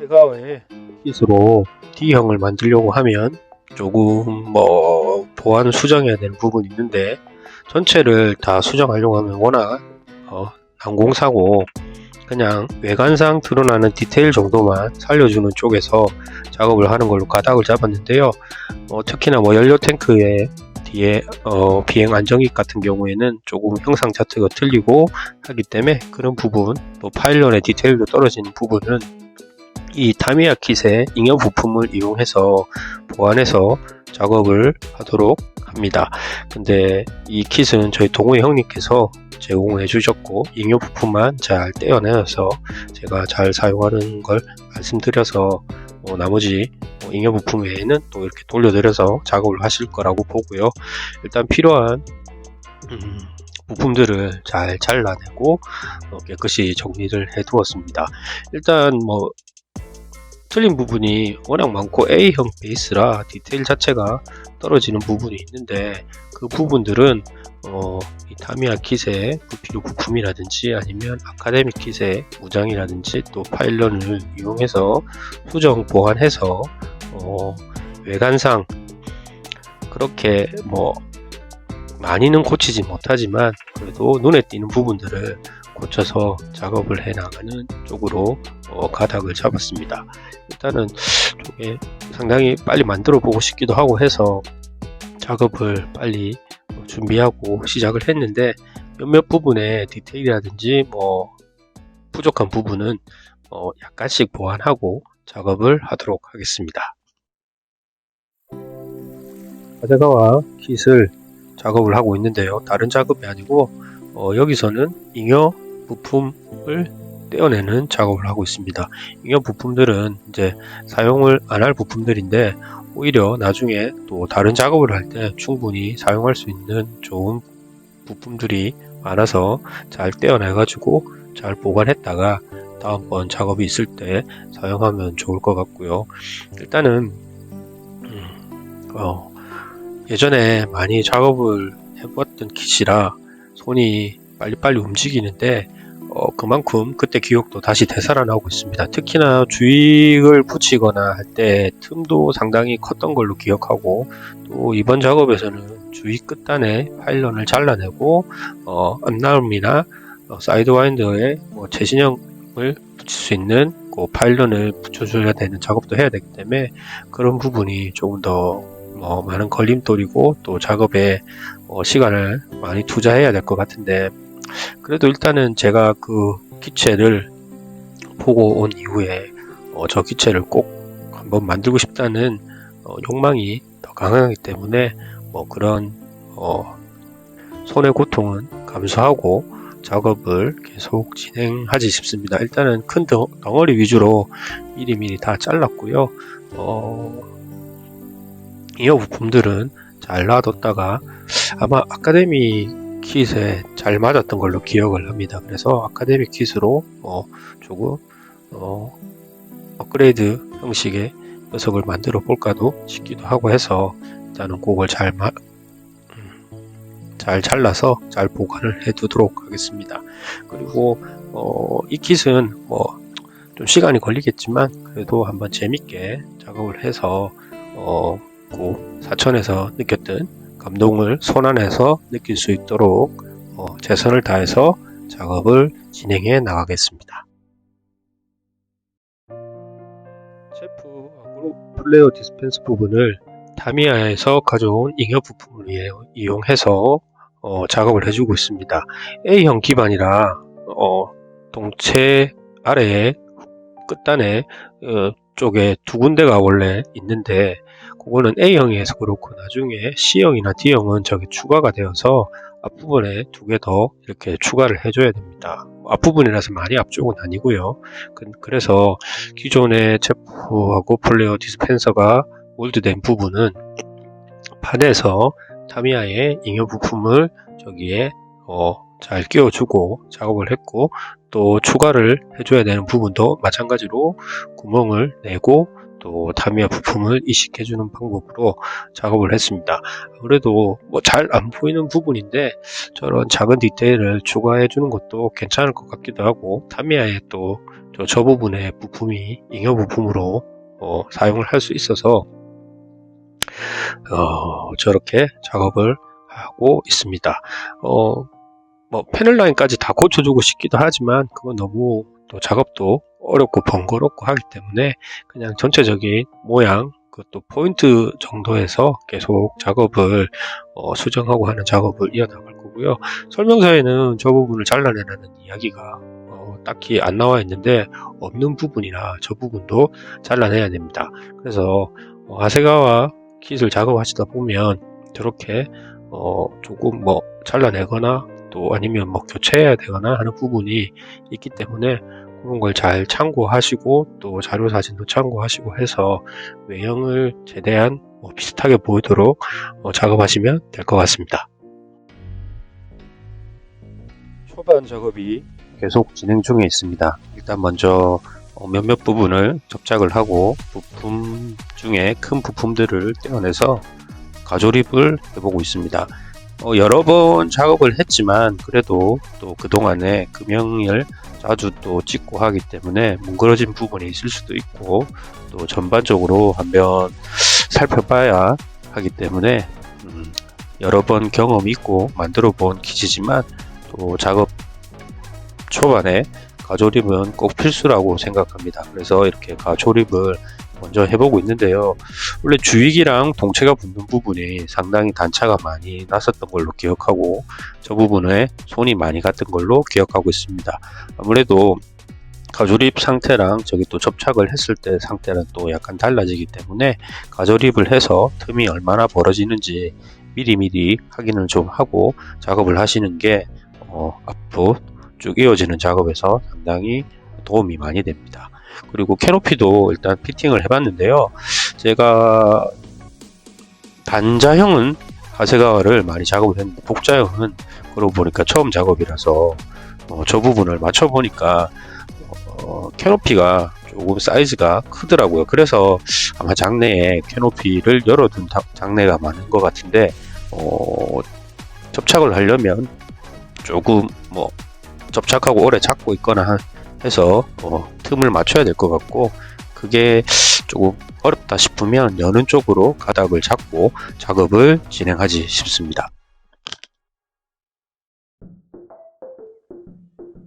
아세가와의 킷으로 D형을 만들려고 하면 조금 보완 수정해야 되는 부분이 있는데, 전체를 다 수정하려고 하면 워낙 난공사고 그냥 외관상 드러나는 디테일 정도만 살려주는 쪽에서 작업을 하는 걸로 가닥을 잡았는데요. 특히나 연료 탱크의 뒤에 비행 안정기 같은 경우에는 조금 형상 자체가 틀리고 하기 때문에 그런 부분, 또 파일런의 디테일도 떨어지는 부분은 이 타미야 킷의 잉여 부품을 이용해서 보완해서 작업을 하도록 합니다. 근데 이 킷은 저희 동호회 형님께서 제공해 주셨고, 잉여 부품만 잘 떼어내서 제가 잘 사용하는 걸 말씀드려서 나머지 잉여 부품 외에는 또 이렇게 돌려드려서 작업을 하실 거라고 보고요. 일단 필요한 부품들을 잘 잘라내고 깨끗이 정리를 해 두었습니다. 일단 틀린 부분이 워낙 많고 A형 베이스라 디테일 자체가 떨어지는 부분이 있는데, 그 부분들은 이 타미야 킷의 불필요 부품이라든지 아니면 아카데믹 킷의 무장이라든지 또 파일런을 이용해서 수정 보완해서 외관상 그렇게 많이는 고치지 못하지만 그래도 눈에 띄는 부분들을 고쳐서 작업을 해 나가는 쪽으로 가닥을 잡았습니다. 일단은 쪽에 상당히 빨리 만들어 보고 싶기도 하고 해서 작업을 빨리 준비하고 시작을 했는데, 몇몇 부분의 디테일이라든지 부족한 부분은 약간씩 보완하고 작업을 하도록 하겠습니다. 아세가와 킷을 작업을 하고 있는데요, 다른 작업이 아니고 여기서는 잉여 부품을 떼어내는 작업을 하고 있습니다. 잉여 부품들은 이제 사용을 안 할 부품들인데, 오히려 나중에 또 다른 작업을 할 때 충분히 사용할 수 있는 좋은 부품들이 많아서 잘 떼어내 가지고 잘 보관했다가 다음번 작업이 있을 때 사용하면 좋을 것 같고요. 일단은 예전에 많이 작업을 해봤던 킷이라 손이 빨리빨리 움직이는데 그만큼 그때 기억도 다시 되살아나고 있습니다. 특히나 주익을 붙이거나 할 때 틈도 상당히 컸던 걸로 기억하고, 또 이번 작업에서는 주익 끝단에 파일런을 잘라내고 앞나름이나 사이드 와인더에 재진형을 붙일 수 있는 파일런을 붙여줘야 되는 작업도 해야 되기 때문에 그런 부분이 조금 더 많은 걸림돌이고 또 작업에 시간을 많이 투자해야 될 것 같은데, 그래도 일단은 제가 그 기체를 보고 온 이후에 저 기체를 꼭 한번 만들고 싶다는 욕망이 더 강하기 때문에 그런 손의 고통은 감수하고 작업을 계속 진행하지 싶습니다. 일단은 큰 덩어리 위주로 미리미리 다 잘랐고요. 잉여 부품들은 잘 놔뒀다가 아마 아카데미 킷에 잘 맞았던 걸로 기억을 합니다. 그래서 아카데미 킷으로 조금 업그레이드 형식의 녀석을 만들어 볼까도 싶기도 하고 해서 일단은 그걸 잘 잘라서 잘 보관을 해 두도록 하겠습니다. 그리고 이 킷은 좀 시간이 걸리겠지만 그래도 한번 재밌게 작업을 해서 사천에서 느꼈던 감동을 손안에서 느낄 수 있도록 최선을 다해서 작업을 진행해 나가겠습니다. 셰프하고 플레어 디스펜스 부분을 타미야에서 가져온 잉여 부품을 이용해서 작업을 해주고 있습니다. A형 기반이라 동체 아래에 끝단에 쪽에 두 군데가 원래 있는데, 그거는 A형에서 그렇고 나중에 C형이나 D형은 저게 추가가 되어서 앞부분에 두 개 더 이렇게 추가를 해줘야 됩니다. 앞부분이라서 많이 앞쪽은 아니고요. 그래서 기존의 체프하고 플레어 디스펜서가 몰드된 부분은 판에서 타미야의 잉여 부품을 저기에 잘 끼워주고 작업을 했고, 또 추가를 해줘야 되는 부분도 마찬가지로 구멍을 내고 또 타미야 부품을 이식해주는 방법으로 작업을 했습니다. 아무래도 잘 안 보이는 부분인데 저런 작은 디테일을 추가해주는 것도 괜찮을 것 같기도 하고, 타미야의 또 저 부분의 부품이 잉여 부품으로 사용을 할 수 있어서 저렇게 작업을 하고 있습니다. 뭐 패널 라인까지 다 고쳐주고 싶기도 하지만 그건 너무 또 작업도 어렵고 번거롭고 하기 때문에 그냥 전체적인 모양 그것도 포인트 정도에서 계속 작업을 수정하고 하는 작업을 이어나갈 거고요. 설명서에는 저 부분을 잘라내라는 이야기가 딱히 안 나와 있는데 없는 부분이라 저 부분도 잘라내야 됩니다. 그래서 아세가와 킷을 작업하시다 보면 저렇게 조금 뭐 잘라내거나 또 아니면 뭐 교체해야 되거나 하는 부분이 있기 때문에 그런 걸 잘 참고하시고 또 자료 사진도 참고하시고 해서 외형을 최대한 비슷하게 보이도록 작업하시면 될 것 같습니다. 초반 작업이 계속 진행 중에 있습니다. 일단 먼저 몇몇 부분을 접착을 하고 부품 중에 큰 부품들을 떼어내서 가조립을 해보고 있습니다. 여러 번 작업을 했지만 그래도 또 그동안에 금형을 자주 또 찍고 하기 때문에 뭉그러진 부분이 있을 수도 있고 또 전반적으로 한번 살펴봐야 하기 때문에 여러 번 경험이 있고 만들어 본 기지지만 또 작업 초반에 가조립은 꼭 필수라고 생각합니다. 그래서 이렇게 가조립을 먼저 해보고 있는데요. 원래 주익이랑 동체가 붙는 부분이 상당히 단차가 많이 났었던 걸로 기억하고 저 부분에 손이 많이 갔던 걸로 기억하고 있습니다. 아무래도 가조립 상태랑 저기 또 접착을 했을 때 상태는 또 약간 달라지기 때문에 가조립을 해서 틈이 얼마나 벌어지는지 미리미리 확인을 좀 하고 작업을 하시는 게 앞으로 쭉 이어지는 작업에서 상당히 도움이 많이 됩니다. 그리고 캐노피도 일단 피팅을 해봤는데요. 제가 단자형은 하세가와를 많이 작업을 했는데 복자형은 그러고 보니까 처음 작업이라서 저 부분을 맞춰보니까 캐노피가 조금 사이즈가 크더라고요. 그래서 아마 장내에 캐노피를 열어둔 장내가 많은 것 같은데 접착을 하려면 조금 접착하고 오래 잡고 있거나 해서 틈을 맞춰야 될 것 같고 그게 조금 어렵다 싶으면 여는 쪽으로 가닥을 잡고 작업을 진행하지 싶습니다.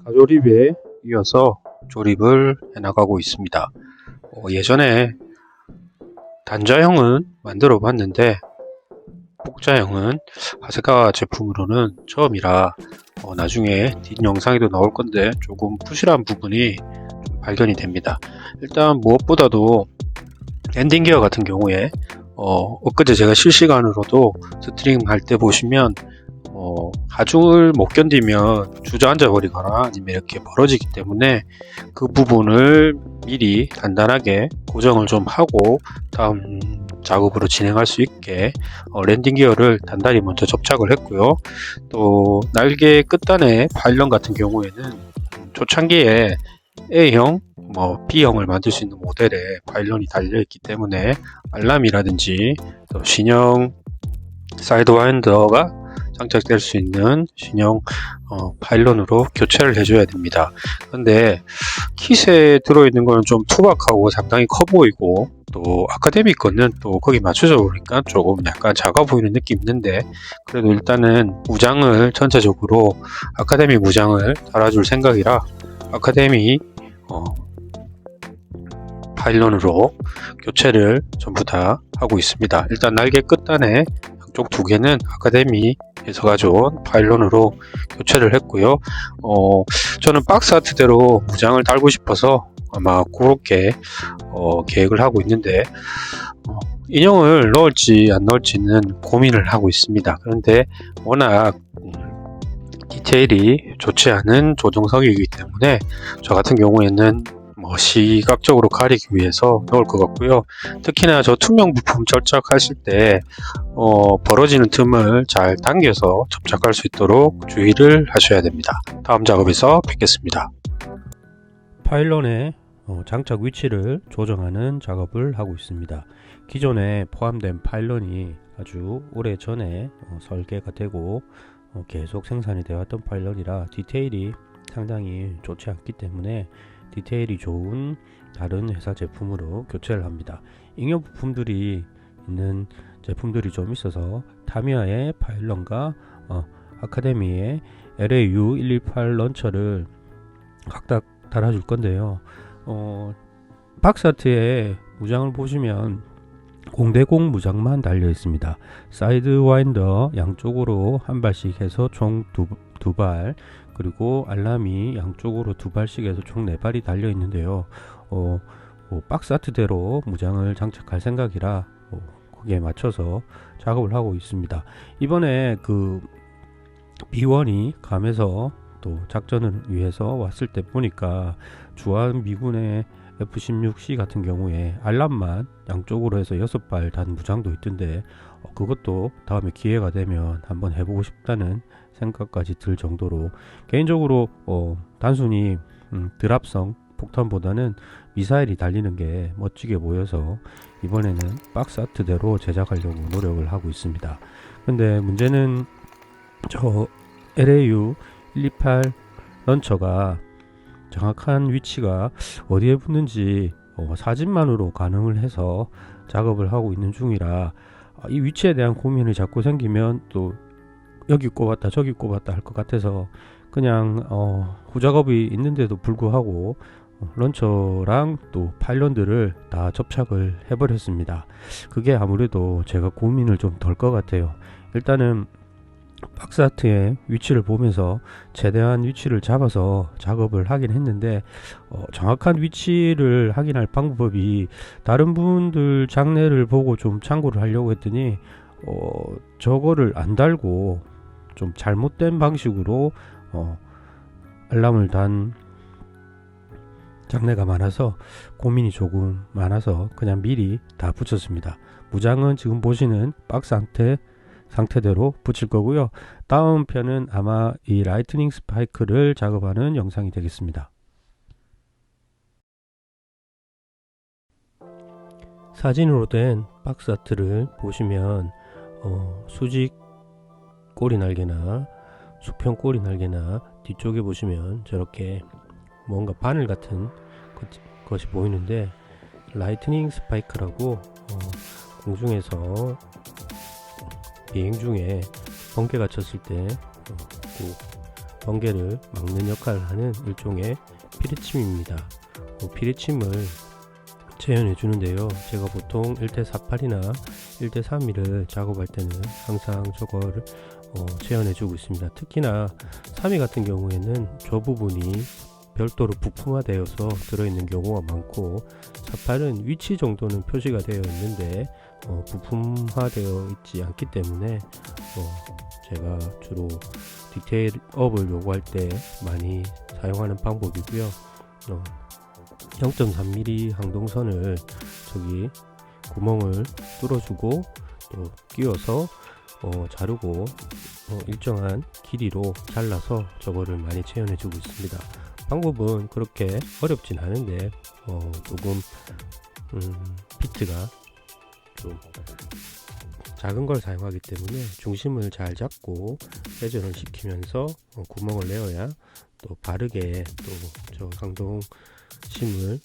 가조립에 이어서 조립을 해나가고 있습니다. 예전에 단자형은 만들어 봤는데 복자형은 하세가와 제품으로는 처음이라 나중에 뒷 영상에도 나올 건데 조금 부실한 부분이 좀 발견이 됩니다. 일단 무엇보다도 랜딩 기어 같은 경우에 엊그제 제가 실시간으로도 스트링 할 때 보시면 하중을 못 견디면 주저앉아 버리거나 아니면 이렇게 벌어지기 때문에 그 부분을 미리 간단하게 고정을 좀 하고 다음 작업으로 진행할 수 있게 랜딩 기어를 단단히 먼저 접착을 했고요. 또 날개 끝단의 파일런 같은 경우에는 초창기에 A형, B형을 만들 수 있는 모델에 파일런이 달려있기 때문에 알람이라든지 또 신형 사이드 와인더가 장착될 수 있는 신형 파일런으로 교체를 해줘야 됩니다. 근데 킷에 들어있는 거는 좀 투박하고 상당히 커 보이고 또 아카데미 거는 또 거기 맞춰져 보니까 조금 약간 작아 보이는 느낌이 있는데 그래도 일단은 무장을 전체적으로 아카데미 무장을 달아줄 생각이라 아카데미 파일런으로 교체를 전부 다 하고 있습니다. 일단 날개 끝단에 양쪽 두 개는 아카데미에서 가져온 파일런으로 교체를 했고요. 저는 박스 아트대로 무장을 달고 싶어서 아마 그렇게 계획을 하고 있는데 인형을 넣을지 안 넣을지는 고민을 하고 있습니다. 그런데 워낙 디테일이 좋지 않은 조정석이기 때문에 저 같은 경우에는 시각적으로 가리기 위해서 넣을 것 같고요. 특히나 저 투명 부품 접착하실 때 벌어지는 틈을 잘 당겨서 접착할 수 있도록 주의를 하셔야 됩니다. 다음 작업에서 뵙겠습니다. 파일런의 장착 위치를 조정하는 작업을 하고 있습니다. 기존에 포함된 파일런이 아주 오래 전에 설계가 되고 계속 생산이 되어 왔던 파일런이라 디테일이 상당히 좋지 않기 때문에 디테일이 좋은 다른 회사 제품으로 교체를 합니다. 잉여 부품들이 있는 제품들이 좀 있어서 타미야의 파일런과 아카데미의 LAU128 런처를 각각 달아줄 건데요. 박스아트의 무장을 보시면 공대공 무장만 달려 있습니다. 사이드 와인더 양쪽으로 한 발씩 해서 총 두 발, 그리고 알람이 양쪽으로 두 발씩 해서 총 4발이 달려 있는데요. 박스아트대로 무장을 장착할 생각이라 거기에 맞춰서 작업을 하고 있습니다. 이번에 그 B1이 감에서 또 작전을 위해서 왔을 때 보니까 주한 미군의 F-16C 같은 경우에 알람만 양쪽으로 해서 6발 단 무장도 있던데 그것도 다음에 기회가 되면 한번 해보고 싶다는 생각까지 들 정도로 개인적으로 단순히 드랍성 폭탄보다는 미사일이 달리는 게 멋지게 보여서 이번에는 박스 아트대로 제작하려고 노력을 하고 있습니다. 근데 문제는 저 LAU128 런처가 정확한 위치가 어디에 붙는지 사진만으로 가능을 해서 작업을 하고 있는 중이라 이 위치에 대한 고민이 자꾸 생기면 또 여기 꼽았다 저기 꼽았다 할 것 같아서 그냥 후작업이 있는데도 불구하고 런처랑 또 파일런들을 다 접착을 해버렸습니다. 그게 아무래도 제가 고민을 좀 덜 것 같아요. 일단은 박스아트의 위치를 보면서 최대한 위치를 잡아서 작업을 하긴 했는데 정확한 위치를 확인할 방법이 다른 분들 장례를 보고 좀 참고를 하려고 했더니 저거를 안 달고 좀 잘못된 방식으로 알람을 단 장례가 많아서 고민이 조금 많아서 그냥 미리 다 붙였습니다. 무장은 지금 보시는 박스 상태대로 붙일 거고요. 다음 편은 아마 이 라이트닝 스파이크를 작업하는 영상이 되겠습니다. 사진으로 된 박스 아트를 보시면 수직 꼬리 날개나 수평 꼬리 날개나 뒤쪽에 보시면 저렇게 뭔가 바늘 같은 것이 보이는데 라이트닝 스파이크라고 공중에서 비행 중에 번개가 쳤을 때 그 번개를 막는 역할을 하는 일종의 피리침입니다. 피리침을 재현해 주는데요. 제가 보통 1대48이나 1대32를 작업할 때는 항상 저거를 재현해 주고 있습니다. 특히나 32 같은 경우에는 저 부분이 별도로 부품화되어서 들어있는 경우가 많고 48은 위치 정도는 표시가 되어 있는데 부품화되어 있지 않기 때문에 제가 주로 디테일업을 요구할 때 많이 사용하는 방법이고요. 0.3mm 항동선을 저기 구멍을 뚫어주고 또 끼워서 자르고 일정한 길이로 잘라서 저거를 많이 재현해주고 있습니다. 방법은 그렇게 어렵진 않은데 조금 비트가 좀 작은 걸 사용하기 때문에 중심을 잘 잡고 회전을 시키면서 구멍을 내어야 또 바르게 또 저 강동심을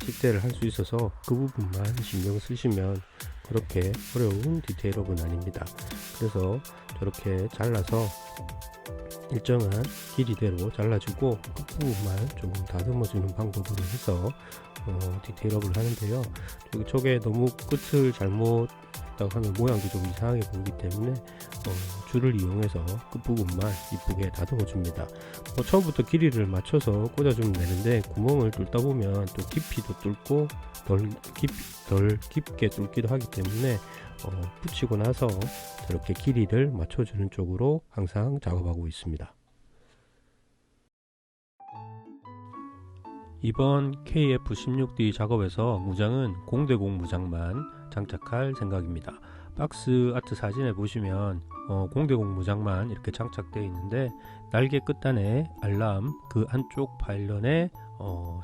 식대를 할 수 있어서 그 부분만 신경 쓰시면 그렇게 어려운 디테일업은 아닙니다. 그래서 저렇게 잘라서 일정한 길이대로 잘라주고 끝부분만 조금 다듬어주는 방법으로 해서 디테일업을 하는데요. 저게 너무 끝을 잘못 했다고 하면 모양도 좀 이상하게 보이기 때문에 줄을 이용해서 끝부분만 이쁘게 다듬어 줍니다. 처음부터 길이를 맞춰서 꽂아주면 되는데 구멍을 뚫다 보면 또 깊이도 뚫고 덜 깊게 뚫기도 하기 때문에 붙이고 나서 저렇게 길이를 맞춰주는 쪽으로 항상 작업하고 있습니다. 이번 KF-16D 작업에서 무장은 공대공 무장만 장착할 생각입니다. 박스 아트 사진에 보시면 공대공 무장만 이렇게 장착되어 있는데 날개 끝단에 알람, 그 안쪽 파일런에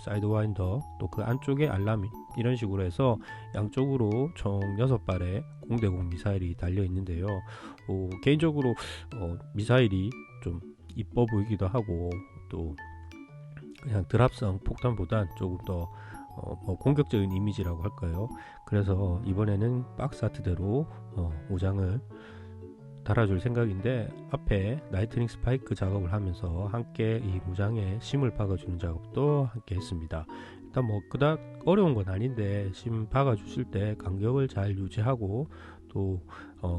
사이드 와인더, 또 그 안쪽에 알람, 이런 식으로 해서 양쪽으로 총 6발의 공대공 미사일이 달려 있는데요. 개인적으로 미사일이 좀 이뻐 보이기도 하고 또 그냥 드랍성 폭탄보단 조금 더 뭐 공격적인 이미지라고 할까요? 그래서 이번에는 박스 아트대로 모장을 달아줄 생각인데, 앞에 라이트닝 스파이크 작업을 하면서 함께 이 모장에 심을 박아주는 작업도 함께 했습니다. 일단 뭐 그닥 어려운 건 아닌데, 심 박아주실 때 간격을 잘 유지하고 또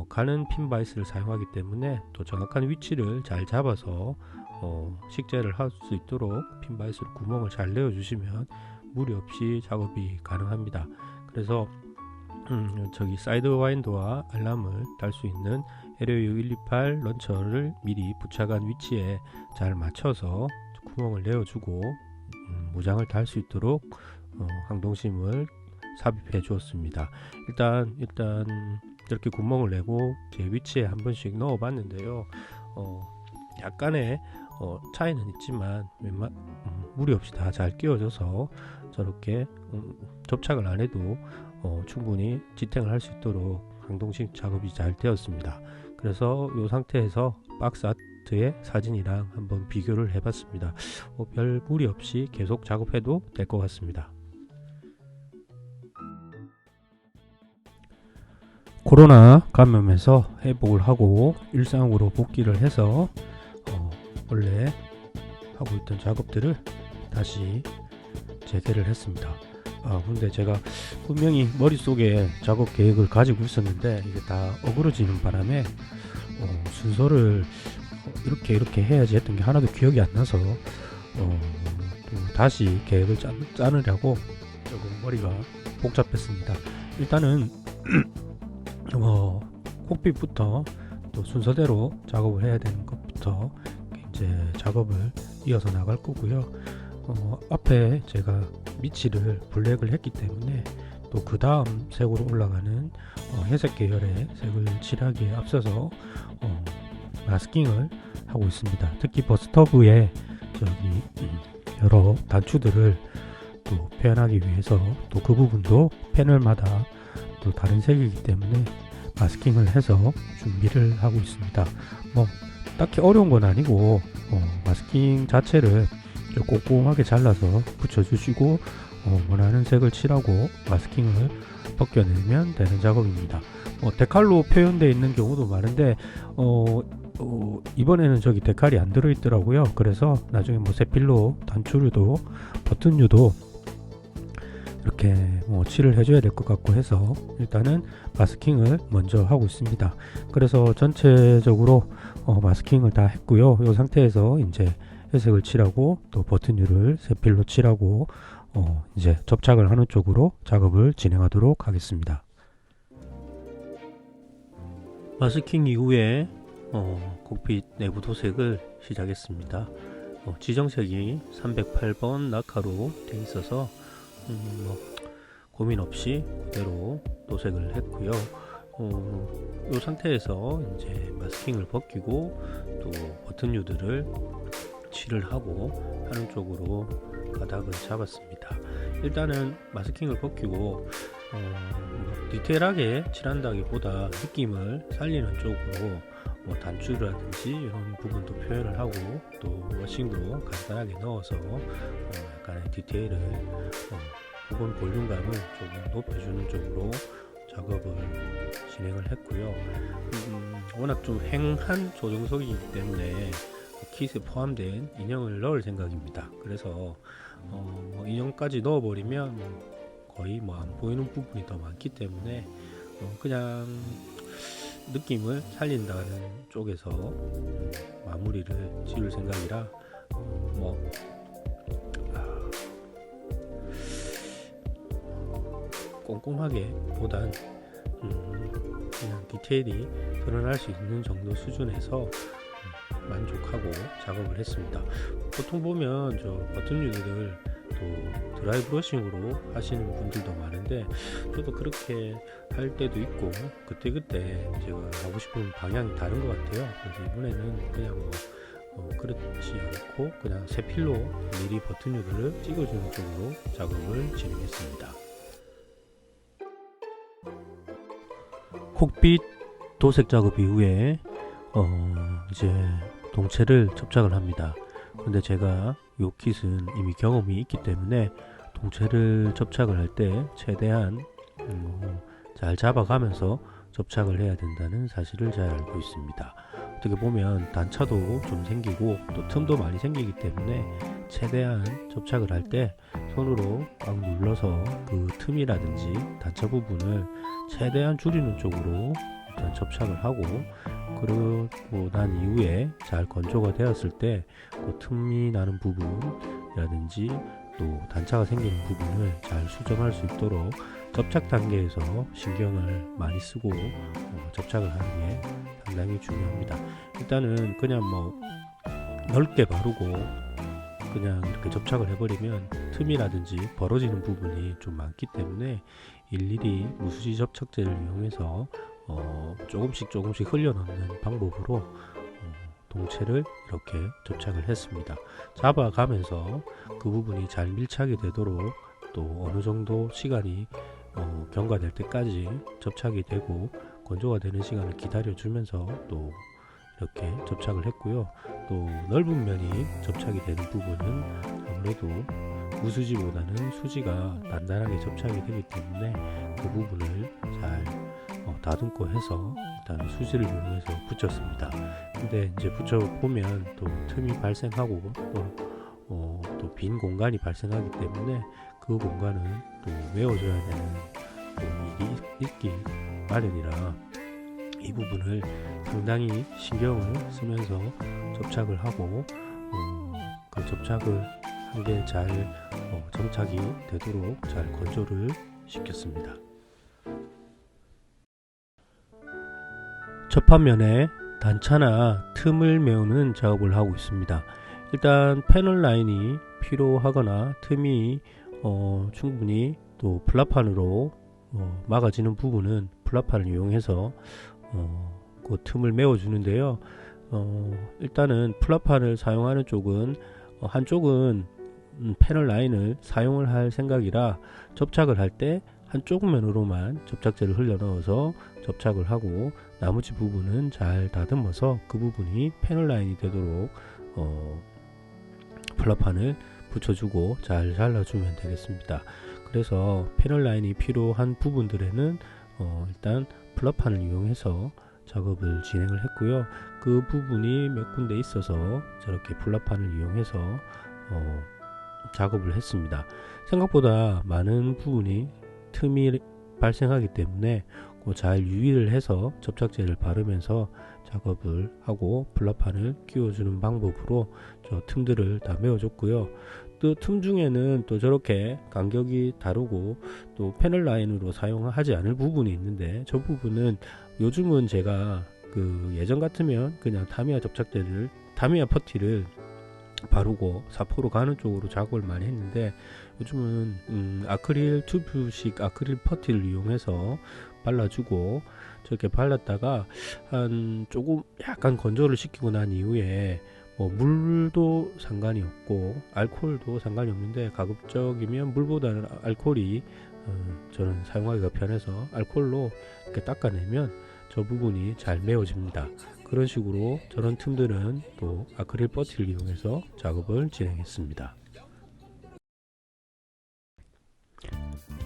가는 핀 바이스를 사용하기 때문에 또 정확한 위치를 잘 잡아서 식재를 할 수 있도록 핀 바이스로 구멍을 잘 내어주시면 무리 없이 작업이 가능합니다. 그래서 저기 사이드 와인더와 알람을 달 수 있는 LAU128 런처를 미리 부착한 위치에 잘 맞춰서 구멍을 내어주고 모장을 달 수 있도록 항동심을 삽입해 주었습니다. 일단 이렇게 구멍을 내고 제 위치에 한 번씩 넣어 봤는데요. 약간의 차이는 있지만 무리 없이 다 잘 끼워져서 저렇게 접착을 안 해도 충분히 지탱을 할 수 있도록 항동심 작업이 잘 되었습니다. 그래서 이 상태에서 박스 아트의 사진이랑 한번 비교를 해봤습니다. 별 무리 없이 계속 작업해도 될 것 같습니다. 코로나 감염에서 회복을 하고 일상으로 복귀를 해서 원래 하고 있던 작업들을 다시 재개를 했습니다. 근데 제가 분명히 머릿속에 작업 계획을 가지고 있었는데 이게 다 어그러지는 바람에 순서를 이렇게 해야지 했던 게 하나도 기억이 안 나서 또 다시 계획을 짜느라고 조금 머리가 복잡했습니다. 일단은 콕핏부터 또 순서대로 작업을 해야 되는 것부터 이제 작업을 이어서 나갈 거고요. 앞에 제가 미치를 블랙을 했기 때문에 또 그 다음 색으로 올라가는 회색 계열의 색을 칠하기에 앞서서 마스킹을 하고 있습니다. 특히 버스터브에 여러 단추들을 또 표현하기 위해서 또 그 부분도 패널마다 또 다른 색이기 때문에 마스킹을 해서 준비를 하고 있습니다. 뭐 딱히 어려운 건 아니고 마스킹 자체를 꼼꼼하게 잘라서 붙여주시고 원하는 색을 칠하고 마스킹을 벗겨내면 되는 작업입니다. 데칼로 표현되어 있는 경우도 많은데 이번에는 저기 데칼이 안 들어있더라고요. 그래서 나중에 뭐 세필로 단추류도 버튼류도 이렇게 칠을 해줘야 될 것 같고 해서 일단은 마스킹을 먼저 하고 있습니다. 그래서 전체적으로 마스킹을 다 했고요. 이 상태에서 이제 회색을 칠하고 또 버튼류를 세필로 칠하고 이제 접착을 하는 쪽으로 작업을 진행하도록 하겠습니다. 마스킹 이후에 콕핏 내부 도색을 시작했습니다. 지정색이 308번 낙하로 되어 있어서 고민 없이 그대로 도색을 했고요. 이 상태에서 이제 마스킹을 벗기고 또 버튼류들을 칠을 하고 하는 쪽으로 가닥을 잡았습니다. 일단은 마스킹을 벗기고 디테일하게 칠한다기보다 느낌을 살리는 쪽으로 단추라든지 이런 부분도 표현을 하고 또 워싱도 간단하게 넣어서 약간의 디테일을 부분 볼륨감을 조금 높여주는 쪽으로 작업을 진행을 했고요. 워낙 좀 횡한 조정석이기 때문에 킷에 포함된 인형을 넣을 생각입니다. 그래서 인형까지 넣어버리면 거의 안 보이는 부분이 더 많기 때문에 그냥 느낌을 살린다는 쪽에서 마무리를 지을 생각이라 꼼꼼하게 보단 그냥 디테일이 드러날 수 있는 정도 수준에서 만족하고 작업을 했습니다. 보통 보면 저 버튼류들을 또 드라이 브러싱으로 하시는 분들도 많은데 저도 그렇게 할 때도 있고 그때그때 제가 하고 싶은 방향이 다른 것 같아요. 그래서 이번에는 그냥 그렇지 않고 그냥 세필로 미리 버튼류들을 찍어주는 쪽으로 작업을 진행했습니다. 콕핏 도색 작업 이후에 이제 동체를 접착을 합니다. 그런데 제가 요 킷은 이미 경험이 있기 때문에 동체를 접착을 할 때 최대한 잘 잡아가면서 접착을 해야 된다는 사실을 잘 알고 있습니다. 어떻게 보면 단차도 좀 생기고 또 틈도 많이 생기기 때문에 최대한 접착을 할 때 손으로 꽉 눌러서 그 틈이라든지 단차 부분을 최대한 줄이는 쪽으로 일단 접착을 하고, 그러고 난 이후에 잘 건조가 되었을 때 그 틈이 나는 부분이라든지 또 단차가 생기는 부분을 잘 수정할 수 있도록 접착 단계에서 신경을 많이 쓰고 접착을 하는 게 상당히 중요합니다. 일단은 그냥 뭐 넓게 바르고 그냥 이렇게 접착을 해버리면 틈이라든지 벌어지는 부분이 좀 많기 때문에 일일이 무수지 접착제를 이용해서 조금씩 흘려넣는 방법으로 동체를 이렇게 접착을 했습니다. 잡아가면서 그 부분이 잘 밀착이 되도록 또 어느 정도 시간이 경과될 때까지 접착이 되고 건조가 되는 시간을 기다려 주면서 또 이렇게 접착을 했고요. 또 넓은 면이 접착이 되는 부분은 아무래도 무수지보다는 수지가 단단하게 접착이 되기 때문에 그 부분을 잘 다듬고 해서 일단 수지를 이용해서 붙였습니다. 근데 이제 붙여보면 또 틈이 발생하고 또 빈 공간이 발생하기 때문에 그 공간은 또 메워줘야 되는 일이 있기 마련이라 이 부분을 상당히 신경을 쓰면서 접착을 하고 그 접착을 한 게 잘 정착이 되도록 잘 건조를 시켰습니다. 접합면에 단차나 틈을 메우는 작업을 하고 있습니다. 일단 패널 라인이 필요하거나 틈이 충분히 또 플라판으로 막아지는 부분은 플라판을 이용해서 그 틈을 메워주는데요. 일단은 플라판을 사용하는 쪽은 한쪽은 패널 라인을 사용을 할 생각이라 접착을 할 때 한쪽 면으로만 접착제를 흘려 넣어서 접착을 하고 나머지 부분은 잘 다듬어서 그 부분이 패널 라인이 되도록 플라판을 붙여주고 잘 잘라주면 되겠습니다. 그래서 패널 라인이 필요한 부분들에는 일단 플라판을 이용해서 작업을 진행을 했고요. 그 부분이 몇 군데 있어서 저렇게 플라판을 이용해서 작업을 했습니다. 생각보다 많은 부분이 틈이 발생하기 때문에 잘 유의를 해서 접착제를 바르면서 작업을 하고 플라판을 끼워주는 방법으로 저 틈들을 다 메워줬고요. 또 틈 중에는 또 저렇게 간격이 다르고 또 패널 라인으로 사용하지 않을 부분이 있는데 저 부분은 요즘은 제가 예전 같으면 그냥 타미야 퍼티를 바르고 사포로 가는 쪽으로 작업을 많이 했는데 요즘은 아크릴 튜브식 아크릴 퍼티를 이용해서 발라주고 저렇게 발랐다가 한 조금 약간 건조를 시키고 난 이후에 물도 상관이 없고 알코올도 상관이 없는데 가급적이면 물보다는 알코올이 저는 사용하기가 편해서 알코올로 이렇게 닦아내면 저 부분이 잘 메워집니다. 그런 식으로 저런 틈들은 또 아크릴 퍼티를 이용해서 작업을 진행했습니다.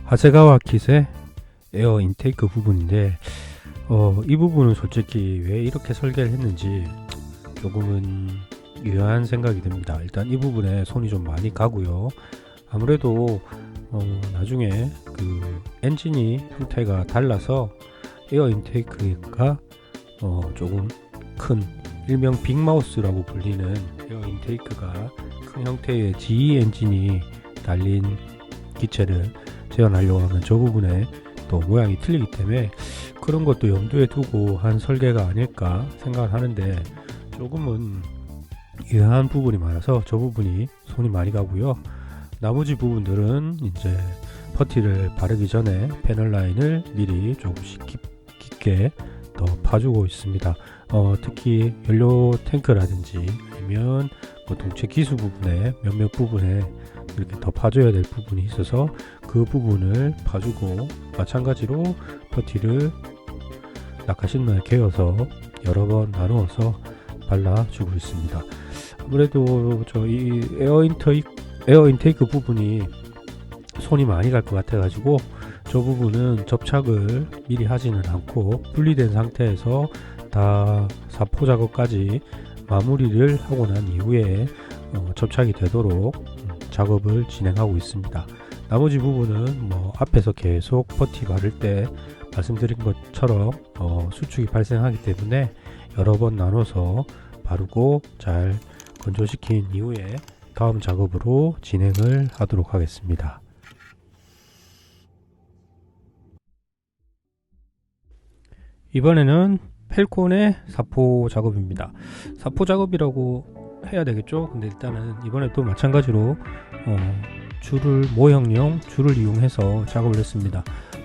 하세가와 킷의 에어 인테이크 부분인데 이 부분은 솔직히 왜 이렇게 설계를 했는지 조금은 유효한 생각이 듭니다. 일단 이 부분에 손이 좀 많이 가고요. 아무래도 나중에 그 엔진이 형태가 달라서 에어 인테이크가 조금 큰 일명 빅마우스라고 불리는 에어 인테이크가 큰 형태의 GE 엔진이 달린 기체를 재현하려고 하면 저 부분에 또 모양이 틀리기 때문에 그런 것도 염두에 두고 한 설계가 아닐까 생각을 하는데 조금은 유효한 부분이 많아서 저 부분이 손이 많이 가고요. 나머지 부분들은 이제 퍼티를 바르기 전에 패널 라인을 미리 조금씩 깊게 더 파주고 있습니다. 특히 연료 탱크라든지 아니면 동체 기수 부분에 몇몇 부분에 이렇게 더 파줘야 될 부분이 있어서 그 부분을 파주고 마찬가지로 퍼티를 낙하신문에 개어서 여러 번 나누어서 발라주고 있습니다. 아무래도 이 에어 인테이크 부분이 손이 많이 갈 것 같아 가지고 저 부분은 접착을 미리 하지는 않고 분리된 상태에서 다 사포 작업까지 마무리를 하고 난 이후에 접착이 되도록 작업을 진행하고 있습니다. 나머지 부분은 앞에서 계속 버티 바를 때 말씀드린 것처럼 수축이 발생하기 때문에 여러 번 나눠서 바르고 잘 건조시킨 이후에 다음 작업으로 진행을 하도록 하겠습니다. 이번에는 펠콘의 사포 작업입니다. 사포 작업이라고 해야 되겠죠. 근데 일단은 이번에도 마찬가지로 모형용 줄을 이용해서 작업을 했습니다.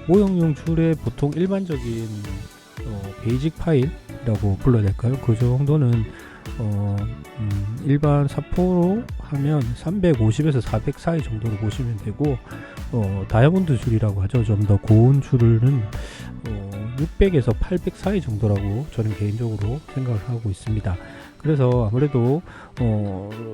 모형용 줄의 보통 일반적인 베이직 파일이라고 불러야 될까요? 그 정도는 일반 사포로 하면 350에서 400 사이 정도로 보시면 되고, 다이아몬드 줄이라고 하죠. 좀 더 고운 줄은 600에서 800 사이 정도라고 저는 개인적으로 생각을 하고 있습니다. 그래서 아무래도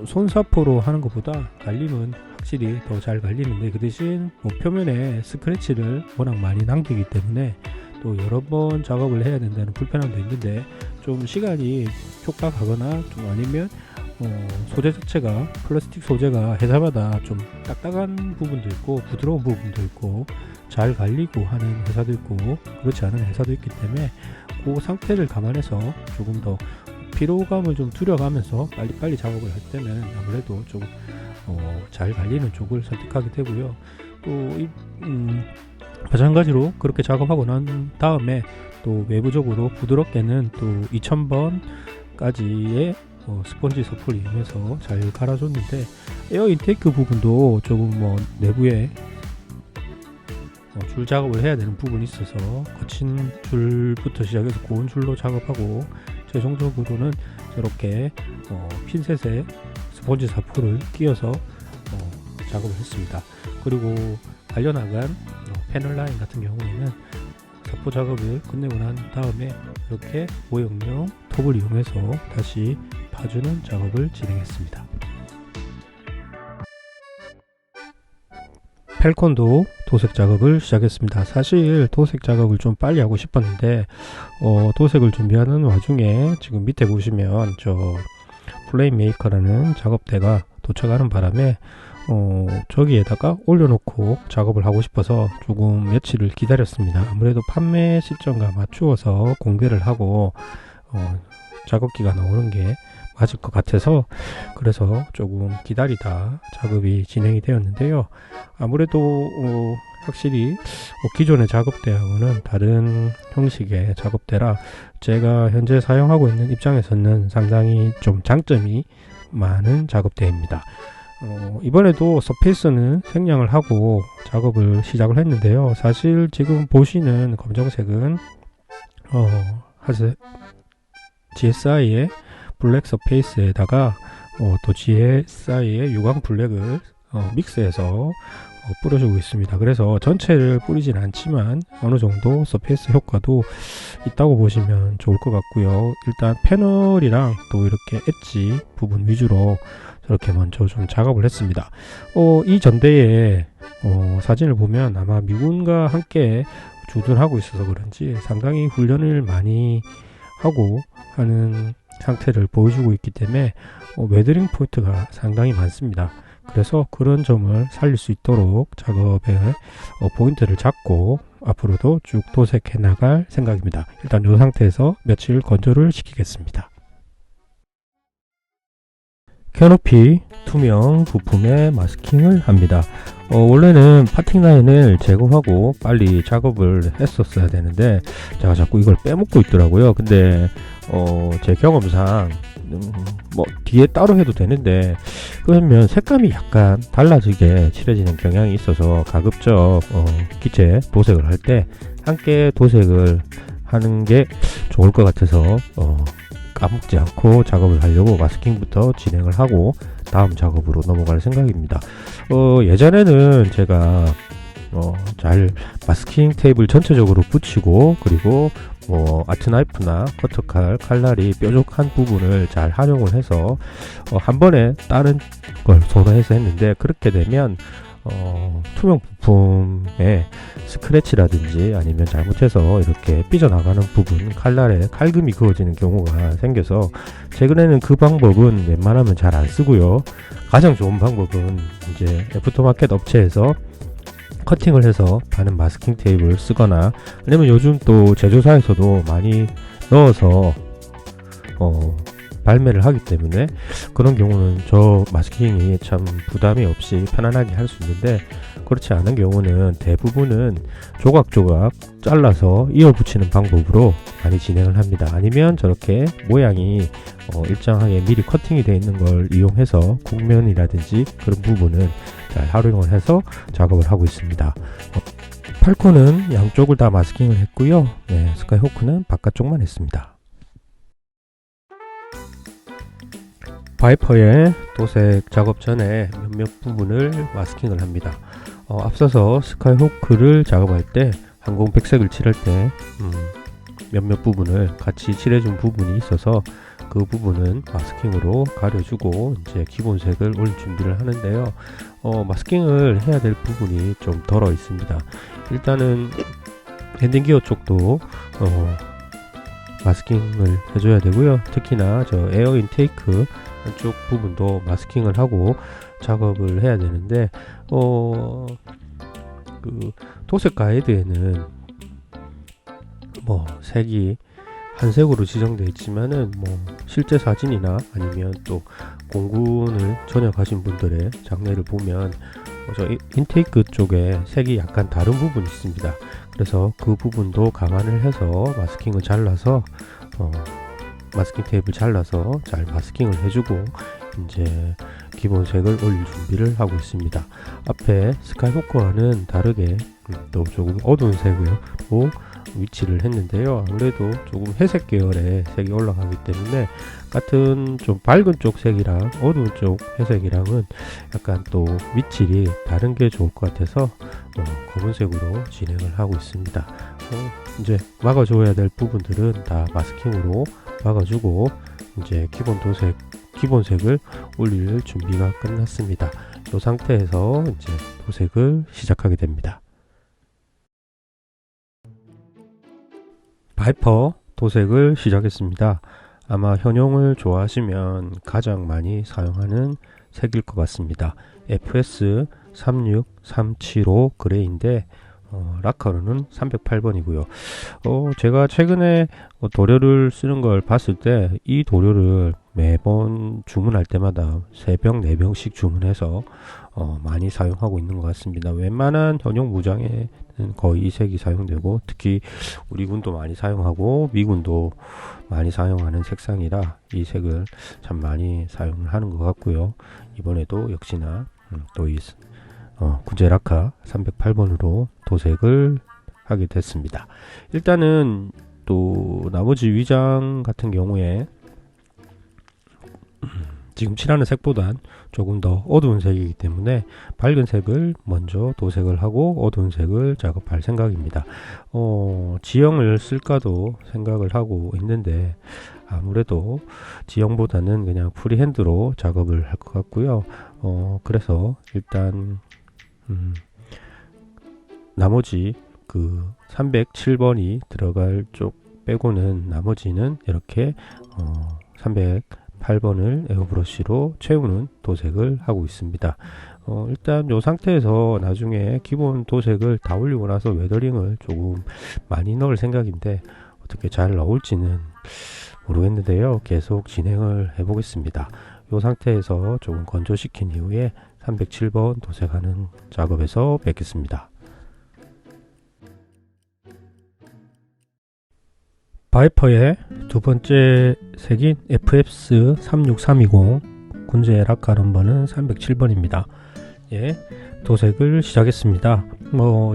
손사포로 하는 것보다 갈림은 확실히 더 잘 갈리는데, 그 대신 표면에 스크래치를 워낙 많이 남기기 때문에 또 여러 번 작업을 해야 된다는 불편함도 있는데, 좀 시간이 촉박하거나 좀 아니면 소재 자체가 플라스틱 소재가 회사마다 좀 딱딱한 부분도 있고 부드러운 부분도 있고 잘 갈리고 하는 회사도 있고 그렇지 않은 회사도 있기 때문에 그 상태를 감안해서 조금 더 피로감을 좀 줄여가면서 빨리빨리 작업을 할 때는 아무래도 좀 잘 갈리는 쪽을 선택하게 되고요. 또 마찬가지로 그렇게 작업하고 난 다음에 또 외부적으로 부드럽게는 또 2000번까지의 스펀지 서포를 이용해서 잘 갈아줬는데, 에어 인테이크 부분도 조금 내부에 줄 작업을 해야 되는 부분이 있어서 거친 줄부터 시작해서 고운 줄로 작업하고, 최종적으로는 저렇게 핀셋에 스펀지 사포를 끼워서 작업을 했습니다. 그리고 갈려나간 패널 라인 같은 경우에는 사포 작업을 끝내고 난 다음에 이렇게 모형용 톱을 이용해서 다시 파주는 작업을 진행했습니다. 펠콘도 도색 작업을 시작했습니다. 사실 도색 작업을 좀 빨리 하고 싶었는데 도색을 준비하는 와중에 지금 밑에 보시면 저 플레임 메이커라는 작업대가 도착하는 바람에 저기에다가 올려놓고 작업을 하고 싶어서 조금 며칠을 기다렸습니다. 아무래도 판매 시점과 맞추어서 공개를 하고 작업기가 나오는 게 맞을 것 같아서, 그래서 조금 기다리다 작업이 진행이 되었는데요. 아무래도 확실히 기존의 작업대하고는 다른 형식의 작업대라 제가 현재 사용하고 있는 입장에서는 상당히 좀 장점이 많은 작업대입니다. 이번에도 서페이스는 생략을 하고 작업을 시작을 했는데요. 사실 지금 보시는 검정색은 GSI의 블랙 서페이스에다가 또 GSI의 유광 블랙을 믹스해서 뿌려주고 있습니다. 그래서 전체를 뿌리진 않지만 어느 정도 서페이스 효과도 있다고 보시면 좋을 것 같고요. 일단 패널이랑 또 이렇게 엣지 부분 위주로 저렇게 먼저 좀 작업을 했습니다. 이 전대의 사진을 보면 아마 미군과 함께 주둔하고 있어서 그런지 상당히 훈련을 많이 하고 하는 상태를 보여주고 있기 때문에 웨더링 포인트가 상당히 많습니다. 그래서 그런 점을 살릴 수 있도록 작업에 포인트를 잡고 앞으로도 쭉 도색해 나갈 생각입니다. 일단 이 상태에서 며칠 건조를 시키겠습니다. 캐노피 투명 부품에 마스킹을 합니다. 원래는 파팅 라인을 제거하고 빨리 작업을 했었어야 되는데 제가 자꾸 이걸 빼먹고 있더라고요. 근데 제 경험상 뒤에 따로 해도 되는데 그러면 색감이 약간 달라지게 칠해지는 경향이 있어서 가급적 기체 도색을 할 때 함께 도색을 하는 게 좋을 것 같아서 까먹지 않고 작업을 하려고 마스킹부터 진행을 하고 다음 작업으로 넘어갈 생각입니다. 예전에는 제가 잘 마스킹 테이프를 전체적으로 붙이고 그리고 아트나이프나 커터칼, 칼날이 뾰족한 부분을 잘 활용을 해서 한 번에 다른 걸 선호해서 했는데, 그렇게 되면 투명 부품에 스크래치라든지 아니면 잘못해서 이렇게 삐져나가는 부분, 칼날에 칼금이 그어지는 경우가 생겨서 최근에는 그 방법은 웬만하면 잘 안 쓰고요. 가장 좋은 방법은 이제 애프터마켓 업체에서 커팅을 해서 파는 마스킹 테이프를 쓰거나, 아니면 요즘 또 제조사에서도 많이 넣어서 발매를 하기 때문에 그런 경우는 저 마스킹이 참 부담이 없이 편안하게 할 수 있는데, 그렇지 않은 경우는 대부분은 조각조각 잘라서 이어 붙이는 방법으로 많이 진행을 합니다. 아니면 저렇게 모양이 일정하게 미리 커팅이 되어 있는 걸 이용해서 곡면이라든지 그런 부분은 잘 활용을 해서 작업을 하고 있습니다. 팔코는 양쪽을 다 마스킹을 했고요. 네, 스카이호크는 바깥쪽만 했습니다. 바이퍼의 도색 작업 전에 몇몇 부분을 마스킹을 합니다. 앞서서 스카이호크를 작업할 때 항공 백색을 칠할 때 몇몇 부분을 같이 칠해준 부분이 있어서 그 부분은 마스킹으로 가려주고 이제 기본색을 올릴 준비를 하는데요. 마스킹을 해야 될 부분이 좀 덜어 있습니다. 일단은 랜딩기어 쪽도 마스킹을 해줘야 되고요. 특히나 저 에어 인테이크 한쪽 부분도 마스킹을 하고 작업을 해야 되는데, 그 도색 가이드에는 색이 한색으로 지정되어 있지만은 실제 사진이나 아니면 또 공군을 전역하신 분들의 장례를 보면 저 인테이크 쪽에 색이 약간 다른 부분이 있습니다. 그래서 그 부분도 감안을 해서 마스킹을 잘라서 마스킹 테이프를 잘라서 잘 마스킹을 해주고 이제 기본색을 올릴 준비를 하고 있습니다. 앞에 스카이호크와는 다르게 또 조금 어두운 색으로 위치를 했는데요. 아무래도 조금 회색 계열의 색이 올라가기 때문에 같은 좀 밝은 쪽 색이랑 어두운 쪽 회색이랑은 약간 또 밑질이 다른 게 좋을 것 같아서 검은색으로 진행을 하고 있습니다. 이제 막아줘야 될 부분들은 다 마스킹으로 막아주고 이제 기본색을 올릴 준비가 끝났습니다. 이 상태에서 이제 도색을 시작하게 됩니다. 바이퍼 도색을 시작했습니다. 아마 현용을 좋아하시면 가장 많이 사용하는 색일 것 같습니다. FS 36375 그레이인데 라카로는 308번이고요. 제가 최근에 도료를 쓰는 걸 봤을 때 이 도료를 매번 주문할 때마다 3병, 4병씩 주문해서 많이 사용하고 있는 것 같습니다. 웬만한 현용 무장에는 거의 이 색이 사용되고, 특히 우리 군도 많이 사용하고 미군도 많이 사용하는 색상이라 이 색을 참 많이 사용을 하는 것 같고요. 이번에도 역시나 또 이 구제라카 308번으로 도색을 하게 됐습니다. 일단은 또 나머지 위장 같은 경우에 지금 칠하는 색보단 조금 더 어두운 색이기 때문에 밝은 색을 먼저 도색을 하고 어두운 색을 작업할 생각입니다. 지형을 쓸까도 생각을 하고 있는데 아무래도 지형보다는 그냥 프리핸드로 작업을 할 것 같고요. 그래서 일단 나머지 그 307번이 들어갈 쪽 빼고는 나머지는 이렇게 308번을 에어브러쉬로 채우는 도색을 하고 있습니다. 일단 이 상태에서 나중에 기본 도색을 다 올리고 나서 웨더링을 조금 많이 넣을 생각인데 어떻게 잘 나올지는 모르겠는데요. 계속 진행을 해 보겠습니다. 이 상태에서 조금 건조시킨 이후에 307번 도색하는 작업에서 뵙겠습니다. 바이퍼의 두 번째 색인 FX 36320 군제 라카 넘버는 307번입니다. 예, 도색을 시작했습니다.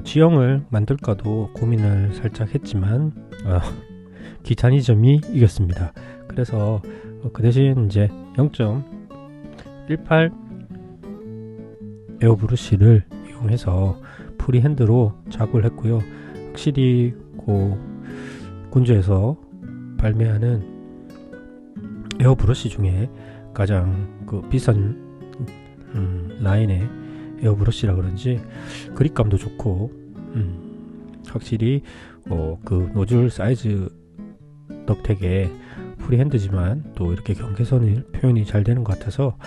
지형을 만들까도 고민을 살짝 했지만 귀차니즘이 이겼습니다. 그래서 그 대신 이제 0.18 에어브러쉬를 이용해서 프리핸드로 작업을 했고요. 확실히 군주에서 발매하는 에어 브러쉬 중에 가장 그 비싼 라인의 에어 브러쉬라 그런지 그립감도 좋고 확실히 그 노즐 사이즈 덕택에 프리핸드지만 또 이렇게 경계선이 표현이 잘 되는 것 같아서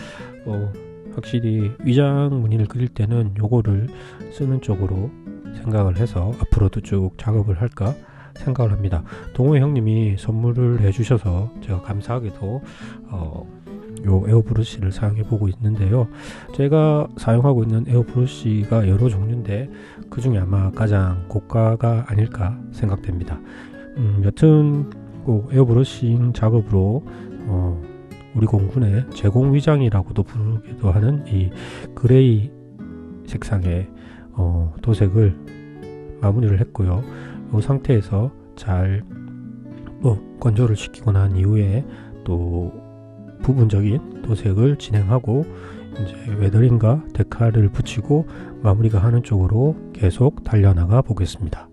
확실히 위장 무늬를 그릴 때는 요거를 쓰는 쪽으로 생각을 해서 앞으로도 쭉 작업을 할까 생각을 합니다. 동호회 형님이 선물을 해주셔서 제가 감사하게도 요 에어 브러쉬를 사용해 보고 있는데요. 제가 사용하고 있는 에어 브러쉬가 여러 종류인데 그 중에 아마 가장 고가가 아닐까 생각됩니다. 여튼 에어 브러싱 작업으로 우리 공군의 제공 위장이라고도 부르기도 하는 이 그레이 색상의 도색을 마무리를 했고요. 이 상태에서 잘 건조를 시키고 난 이후에 또 부분적인 도색을 진행하고 이제 웨더링과 데칼을 붙이고 마무리가 하는 쪽으로 계속 달려나가 보겠습니다.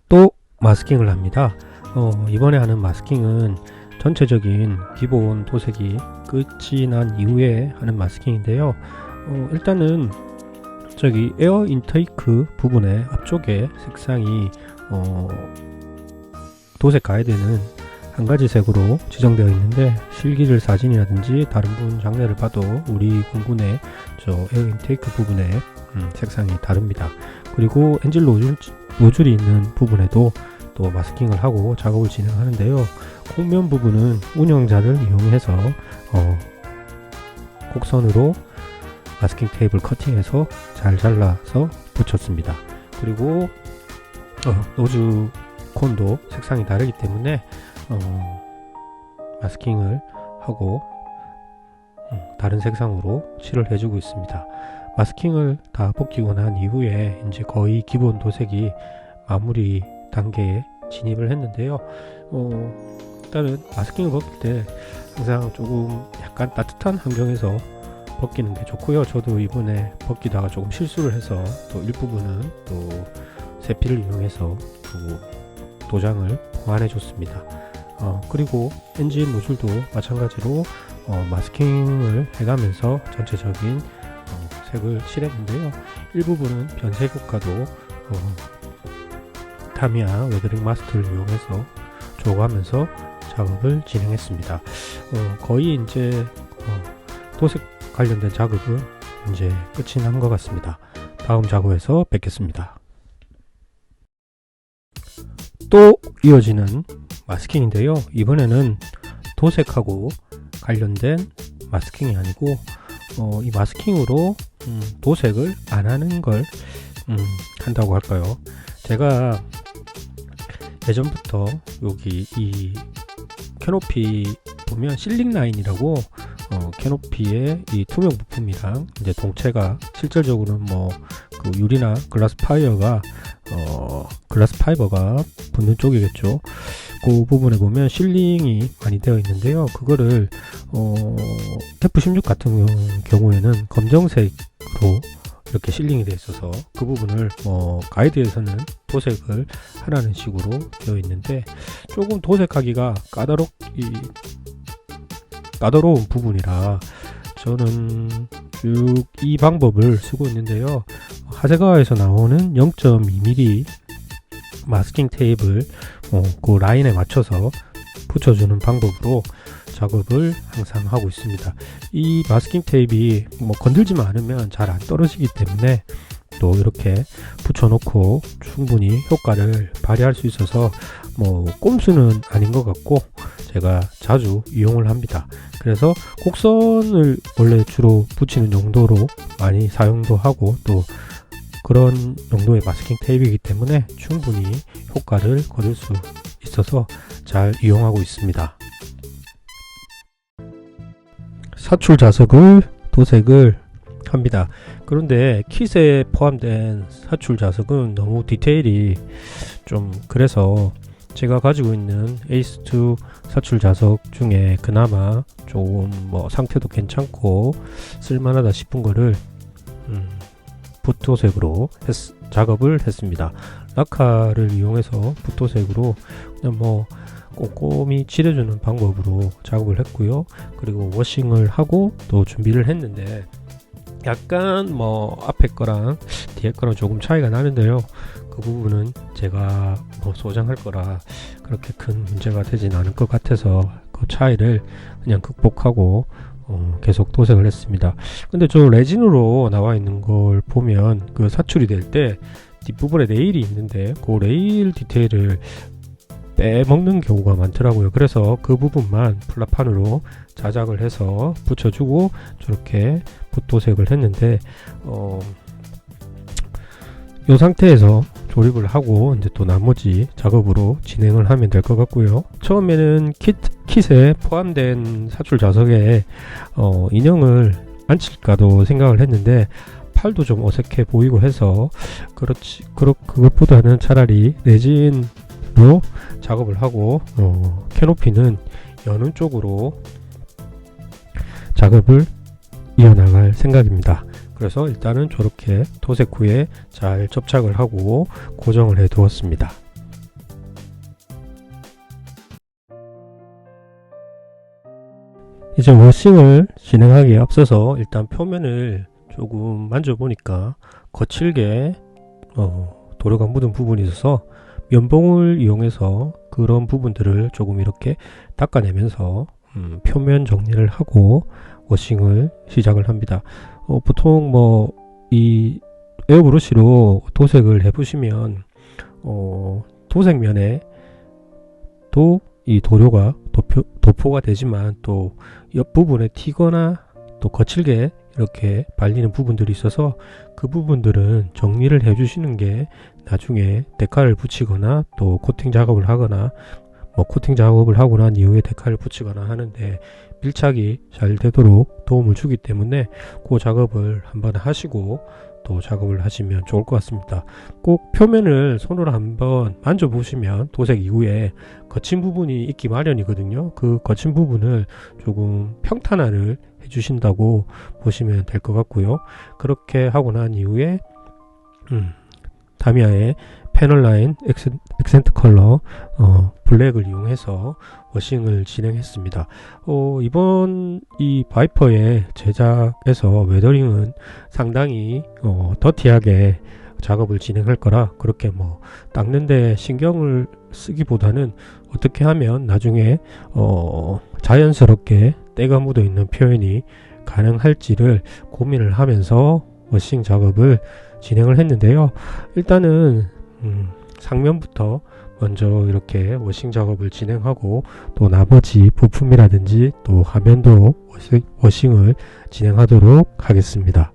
또 마스킹을 합니다. 이번에 하는 마스킹은 전체적인 기본 도색이 끝이 난 이후에 하는 마스킹인데요. 일단은 저기 에어 인테이크 부분의 앞쪽에 색상이 도색 가이드는 한 가지 색으로 지정되어 있는데 실기를 사진이라든지 다른 부분 장례를 봐도 우리 공군의 저 에어 인테이크 부분의 색상이 다릅니다. 그리고 엔진 노즐이 있는 부분에도 또 마스킹을 하고 작업을 진행하는데요. 콩면 부분은 운영자를 이용해서 곡선으로 마스킹 테이프를 커팅해서 잘 잘라서 붙였습니다. 그리고 노즐 콘도 색상이 다르기 때문에 마스킹을 하고 다른 색상으로 칠을 해주고 있습니다. 마스킹을 다 벗기고 난 이후에 이제 거의 기본 도색이 마무리 단계에 진입을 했는데요. 일단은 마스킹을 벗길 때 항상 조금 약간 따뜻한 환경에서 벗기는 게 좋고요. 저도 이번에 벗기다가 조금 실수를 해서 또 일부분은 또 세필을 이용해서 또 도장을 보완해 줬습니다. 그리고 엔진 노즐도 마찬가지로 마스킹을 해가면서 전체적인 색을 칠했는데요. 일부분은 변색 효과도 타미야 웨더링 마스터를 이용해서 조거하면서 작업을 진행했습니다. 거의 이제 도색 관련된 작업은 이제 끝이 난 것 같습니다. 다음 작업에서 뵙겠습니다. 또 이어지는 마스킹인데요. 이번에는 도색하고 관련된 마스킹이 아니고 이 마스킹으로 도색을 안 하는 걸 한다고 할까요? 제가 예전부터 여기 이 캐노피 보면 실링 라인이라고 캐노피의 이 투명 부품이랑 이제 동체가 실질적으로는 뭐 그 유리나 글라스 파이버가 붙는 쪽이겠죠. 그 부분에 보면 실링이 많이 되어 있는데요. 그거를 F16 같은 경우에는 검정색으로 이렇게 실링이 되어 있어서 그 부분을 가이드에서는 도색을 하라는 식으로 되어 있는데 조금 도색하기가 까다로운 부분이라 저는 쭉 이 방법을 쓰고 있는데요. 하세가와에서 나오는 0.2mm 마스킹 테이프를 그 라인에 맞춰서 붙여주는 방법으로 작업을 항상 하고 있습니다. 이 마스킹 테이프가 건들지만 않으면 잘 안 떨어지기 때문에 또 이렇게 붙여놓고 충분히 효과를 발휘할 수 있어서 꼼수는 아닌 것 같고 제가 자주 이용을 합니다. 그래서 곡선을 원래 주로 붙이는 용도로 많이 사용도 하고 또 그런 용도의 마스킹 테이프이기 때문에 충분히 효과를 거둘 수 있어서 잘 이용하고 있습니다. 사출 자석을 도색을 합니다. 그런데 킷에 포함된 사출 자석은 너무 디테일이 좀 그래서 제가 가지고 있는 에이스2 사출 자석 중에 그나마 좀 상태도 괜찮고 쓸만하다 싶은 거를 붓도색으로 작업을 했습니다. 라카를 이용해서 붓도색으로 그냥 뭐 꼼꼼히 칠해주는 방법으로 작업을 했고요. 그리고 워싱을 하고 또 준비를 했는데 약간 뭐 앞에 거랑 뒤에 거랑 조금 차이가 나는데요. 그 부분은 제가 뭐 소장할 거라 그렇게 큰 문제가 되진 않을 것 같아서 그 차이를 그냥 극복하고 계속 도색을 했습니다. 근데 저 레진으로 나와 있는 걸 보면 그 사출이 될 때 뒷부분에 레일이 있는데 그 레일 디테일을 빼먹는 경우가 많더라고요. 그래서 그 부분만 플라판으로 자작을 해서 붙여주고 저렇게 붓도색을 했는데 이 상태에서 조립을 하고 이제 또 나머지 작업으로 진행을 하면 될 것 같고요. 처음에는 킷에 포함된 사출 자석에 인형을 앉힐까도 생각을 했는데 팔도 좀 어색해 보이고 해서 그것보다는 차라리 레진으로 작업을 하고 캐노피는 여는 쪽으로 작업을 이어나갈 생각입니다. 그래서 일단은 저렇게 도색 후에 잘 접착을 하고 고정을 해 두었습니다. 이제 워싱을 진행하기에 앞서서 일단 표면을 조금 만져보니까 거칠게 도료가 묻은 부분이 있어서 면봉을 이용해서 그런 부분들을 조금 이렇게 닦아내면서 표면 정리를 하고 워싱을 시작을 합니다. 보통 뭐 이 에어브러쉬로 도색을 해보시면 도색면에 또 이 도료가 도포가 되지만 또 옆부분에 튀거나 또 거칠게 이렇게 발리는 부분들이 있어서 그 부분들은 정리를 해주시는 게 나중에 데칼을 붙이거나 또 코팅 작업을 하거나 뭐 코팅 작업을 하고 난 이후에 데칼을 붙이거나 하는데 밀착이 잘 되도록 도움을 주기 때문에 그 작업을 한번 하시고 또 작업을 하시면 좋을 것 같습니다. 꼭 표면을 손으로 한번 만져보시면 도색 이후에 거친 부분이 있기 마련이거든요. 그 거친 부분을 조금 평탄화를 해주신다고 보시면 될 것 같고요. 그렇게 하고 난 이후에 타미야의 패널라인 액센트 컬러 블랙을 이용해서 워싱을 진행했습니다. 이번 이 바이퍼의 제작에서 웨더링은 상당히 더티하게 작업을 진행할 거라 그렇게 뭐 닦는데 신경을 쓰기보다는 어떻게 하면 나중에 자연스럽게 때가 묻어 있는 표현이 가능할지를 고민을 하면서 워싱 작업을 진행을 했는데요. 일단은 상면부터 먼저 이렇게 워싱 작업을 진행하고 또 나머지 부품이라든지 또 하면도 워싱을 진행하도록 하겠습니다.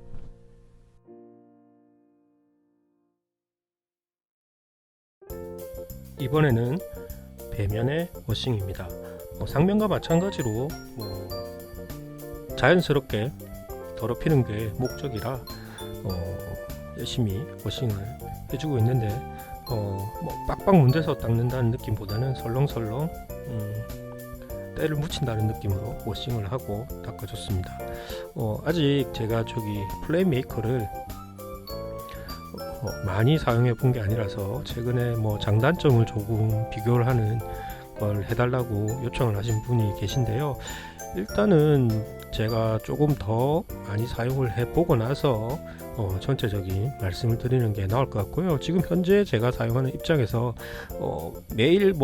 이번에는 배면의 워싱입니다. 상면과 마찬가지로 자연스럽게 더럽히는 게 목적이라 열심히 워싱을 해주고 있는데 빡빡 문대서 닦는다는 느낌보다는 설렁설렁 때를 묻힌다는 느낌으로 워싱을 하고 닦아줬습니다. 아직 제가 플레이메이커를 많이 사용해 본 게 아니라서 최근에 장단점을 조금 비교를 하는 걸 해달라고 요청을 하신 분이 계신데요. 일단은 제가 조금 더 많이 사용을 해보고 나서 전체적인 말씀을 드리는 게 나을 것 같고요. 지금 현재 제가 사용하는 입장에서 매일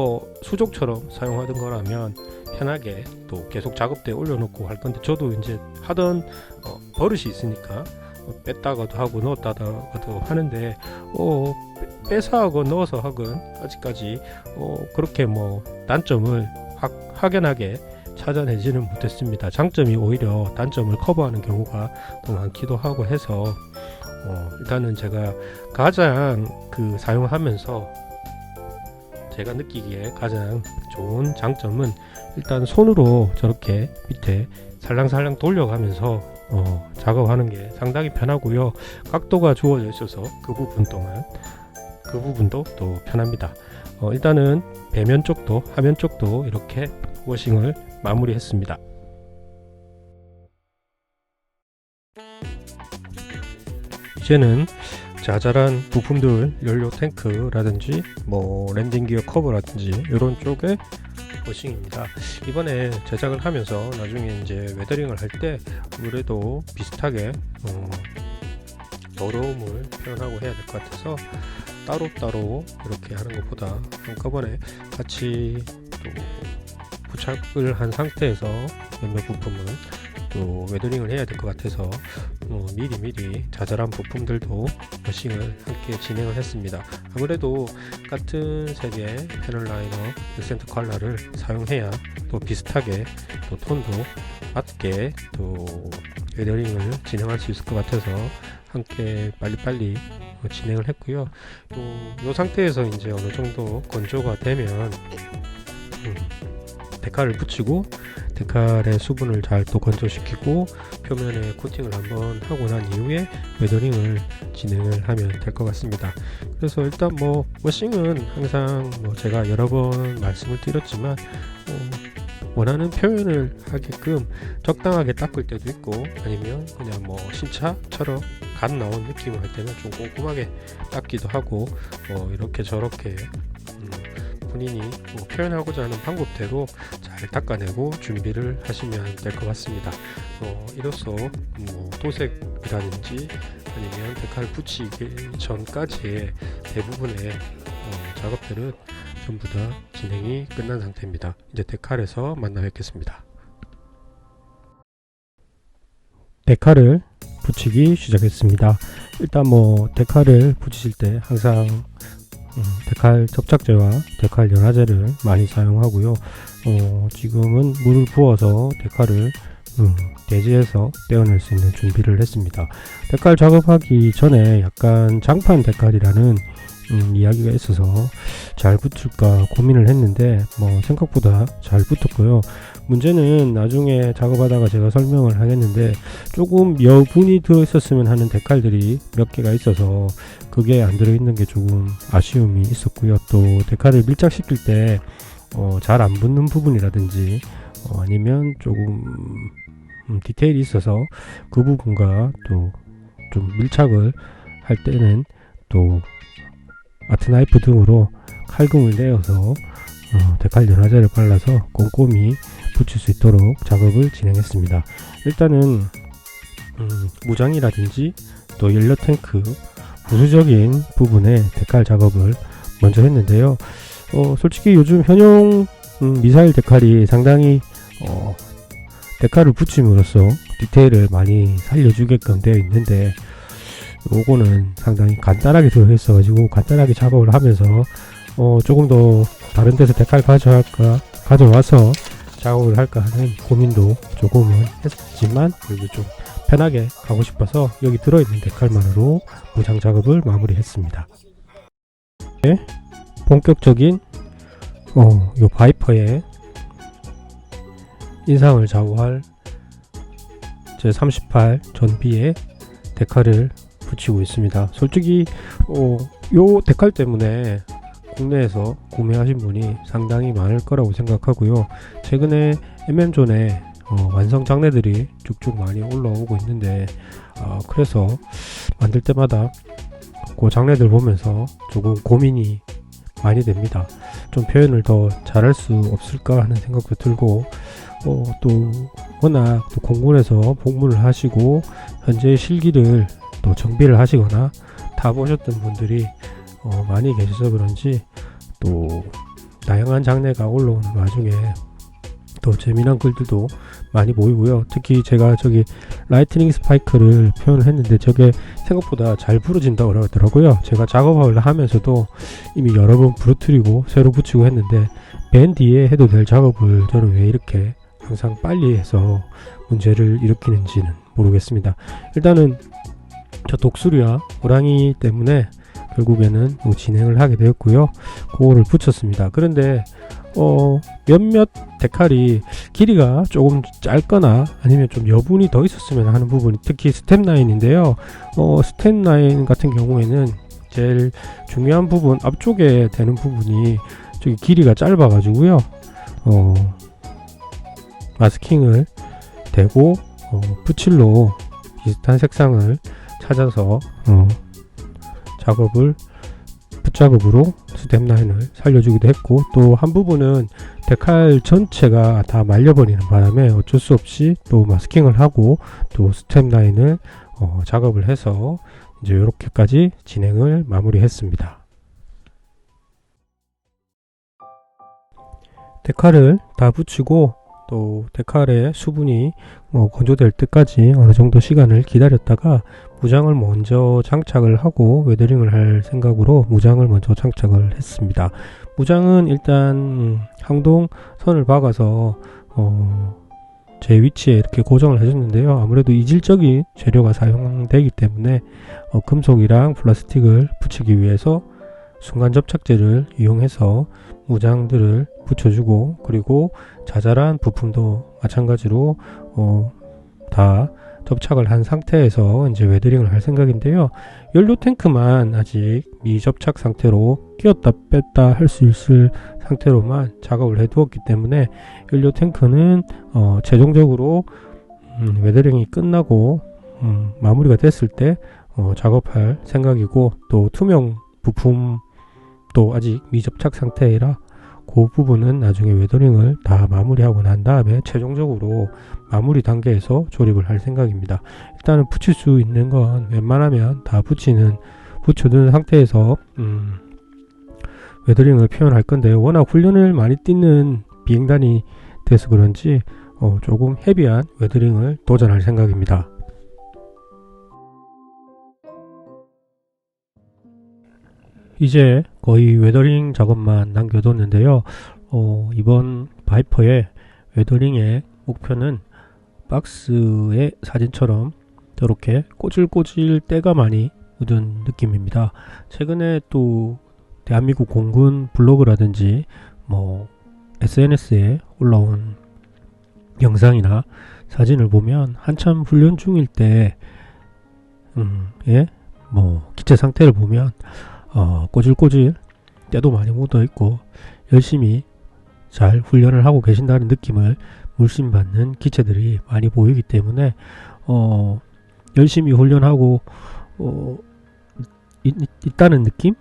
수족처럼 사용하던 거라면 편하게 또 계속 작업대에 올려놓고 할 건데 저도 이제 하던 버릇이 있으니까 뺐다가도 하고 넣었다가도 하는데 빼서 하고 넣어서 하건 아직까지 그렇게 단점을 확연하게 찾아내지는 못했습니다. 장점이 오히려 단점을 커버하는 경우가 더 많기도 하고 해서 일단은 제가 가장 사용하면서 제가 느끼기에 가장 좋은 장점은 일단 손으로 저렇게 밑에 살랑살랑 돌려가면서 작업하는 게 상당히 편하고요. 각도가 주어져 있어서 그 부분도 또 편합니다. 일단은 배면 쪽도 하면 쪽도 이렇게 워싱을 마무리했습니다. 이제는 자잘한 부품들, 연료 탱크라든지 뭐 랜딩 기어 커버라든지 이런 쪽의 버싱입니다. 이번에 제작을 하면서 나중에 이제 웨더링을 할 때 아무래도 비슷하게 더러움을 표현하고 해야 될 것 같아서 따로따로 이렇게 하는 것보다 한꺼번에 같이 또 부착을 한 상태에서 몇몇 부품은 또 웨더링을 해야 될 것 같아서 미리 자잘한 부품들도 버싱을 함께 진행을 했습니다. 아무래도 같은 색의 패널 라이너 액센트 컬러를 사용해야 또 비슷하게 또 톤도 맞게 또 웨더링을 진행할 수 있을 것 같아서 함께 빨리빨리 진행을 했고요. 또 이 상태에서 이제 어느 정도 건조가 되면 데칼을 붙이고 데칼의 수분을 잘 또 건조시키고 표면에 코팅을 한번 하고 난 이후에 웨더링을 진행을 하면 될 것 같습니다. 그래서 일단 뭐 워싱은 항상 제가 여러 번 말씀을 드렸지만 원하는 표현을 하게끔 적당하게 닦을 때도 있고 아니면 그냥 뭐 신차처럼 갓 나온 느낌을 할 때는 좀 꼼꼼하게 닦기도 하고 이렇게 저렇게 본인이 표현하고자 하는 방법대로 잘 닦아내고 준비를 하시면 될 것 같습니다. 이로써 도색이라든지 아니면 데칼 붙이기 전까지의 대부분의 작업들은 전부 다 진행이 끝난 상태입니다. 이제 데칼에서 만나 뵙겠습니다. 데칼을 붙이기 시작했습니다. 일단 데칼을 붙이실 때 항상 데칼 접착제와 데칼 연화제를 많이 사용하고요. 지금은 물을 부어서 데칼을 대지에서 떼어낼 수 있는 준비를 했습니다. 데칼 작업하기 전에 약간 장판 데칼이라는 이야기가 있어서 잘 붙을까 고민을 했는데 생각보다 잘 붙었고요. 문제는 나중에 작업하다가 제가 설명을 하겠는데 조금 여분이 들어있었으면 하는 데칼들이 몇 개가 있어서 그게 안 들어있는 게 조금 아쉬움이 있었고요. 또 데칼을 밀착시킬 때 잘 안 붙는 부분이라든지 아니면 조금 디테일이 있어서 그 부분과 또 좀 밀착을 할 때는 또 아트 나이프 등으로 칼금을 내어서 데칼 연화제를 발라서 꼼꼼히 붙일 수 있도록 작업을 진행했습니다. 일단은 무장이라든지 또 연료 탱크 부수적인 부분의 데칼 작업을 먼저 했는데요. 솔직히 요즘 현용 미사일 데칼이 상당히 데칼을 붙임으로써 디테일을 많이 살려주게끔 되어 있는데 요거는 상당히 간단하게 들어있어 가지고 간단하게 작업을 하면서 조금 더 다른 데서 데칼 가져와서 작업을 할까 하는 고민도 조금은 했지만 그래도 좀 편하게 가고 싶어서 여기 들어있는 데칼만으로 무장 작업을 마무리했습니다. 네, 본격적인 요 바이퍼의 인상을 좌우할 제38 전비의 데칼을 붙이고 있습니다. 솔직히 요 데칼 때문에 국내에서 구매하신 분이 상당히 많을 거라고 생각하고요. 최근에 MM존에 완성 장르들이 쭉쭉 많이 올라오고 있는데 그래서 만들 때마다 그 장르들 보면서 조금 고민이 많이 됩니다. 좀 표현을 더 잘할 수 없을까 하는 생각도 들고 또 워낙 또 공군에서 복무를 하시고 현재 실기를 또 정비를 하시거나 타보셨던 분들이 많이 계셔서 그런지 또 다양한 장르가 올라오는 와중에 또 재미난 글들도 많이 보이고요. 특히 제가 저기 라이트닝 스파이크를 표현을 했는데 저게 생각보다 잘 부러진다고 그러더라고요. 제가 작업을 하면서도 이미 여러 번 부러뜨리고 새로 붙이고 했는데 밴 뒤에 해도 될 작업을 저는 왜 이렇게 항상 빨리 해서 문제를 일으키는지는 모르겠습니다. 일단은 저 독수리와 호랑이 때문에 결국에는 진행을 하게 되었고요. 그거를 붙였습니다. 그런데 몇몇 데칼이 길이가 조금 짧거나 아니면 좀 여분이 더 있었으면 하는 부분이 특히 스텝 라인인데요. 스텝 라인 같은 경우에는 제일 중요한 부분 앞쪽에 되는 부분이 저기 길이가 짧아 가지고요. 마스킹을 대고 푸칠로 비슷한 색상을 찾아서 작업을 붓작업으로 스텝 라인을 살려주기도 했고, 또 한 부분은 데칼 전체가 다 말려버리는 바람에 어쩔 수 없이 또 마스킹을 하고 또 스텝 라인을 작업을 해서 이제 이렇게까지 진행을 마무리했습니다. 데칼을 다 붙이고 또 데칼의 수분이 건조될 때까지 어느 정도 시간을 기다렸다가 무장을 먼저 장착을 하고 웨더링을 할 생각으로 무장을 먼저 장착을 했습니다. 무장은 일단 항동 선을 박아서 제 위치에 이렇게 고정을 해줬는데요. 아무래도 이질적인 재료가 사용되기 때문에 금속이랑 플라스틱을 붙이기 위해서 순간 접착제를 이용해서 무장들을 붙여주고, 그리고 자잘한 부품도 마찬가지로 다 접착을 한 상태에서 이제 웨더링을 할 생각인데요. 연료 탱크만 아직 미접착 상태로 끼웠다 뺐다 할 수 있을 상태로만 작업을 해 두었기 때문에 연료 탱크는 최종적으로 웨더링이 끝나고 마무리가 됐을 때 작업할 생각이고, 또 투명 부품도 아직 미접착 상태이라 그 부분은 나중에 웨더링을 다 마무리하고 난 다음에 최종적으로 마무리 단계에서 조립을 할 생각입니다. 일단은 붙일 수 있는 건 웬만하면 다 붙여둔 상태에서 웨더링을 표현할 건데, 워낙 훈련을 많이 뛰는 비행단이 돼서 그런지 조금 헤비한 웨더링을 도전할 생각입니다. 이제 거의 웨더링 작업만 남겨뒀는데요. 이번 바이퍼의 웨더링의 목표는 박스의 사진처럼 저렇게 꼬질꼬질 때가 많이 묻은 느낌입니다. 최근에 또 대한민국 공군 블로그라든지 SNS에 올라온 영상이나 사진을 보면 한참 훈련 중일 때 기체 상태를 보면 꼬질꼬질 때도 많이 묻어 있고 열심히 잘 훈련을 하고 계신다는 느낌을 물씬받는 기체들이 많이 보이기 때문에 열심히 훈련하고 있다는 느낌?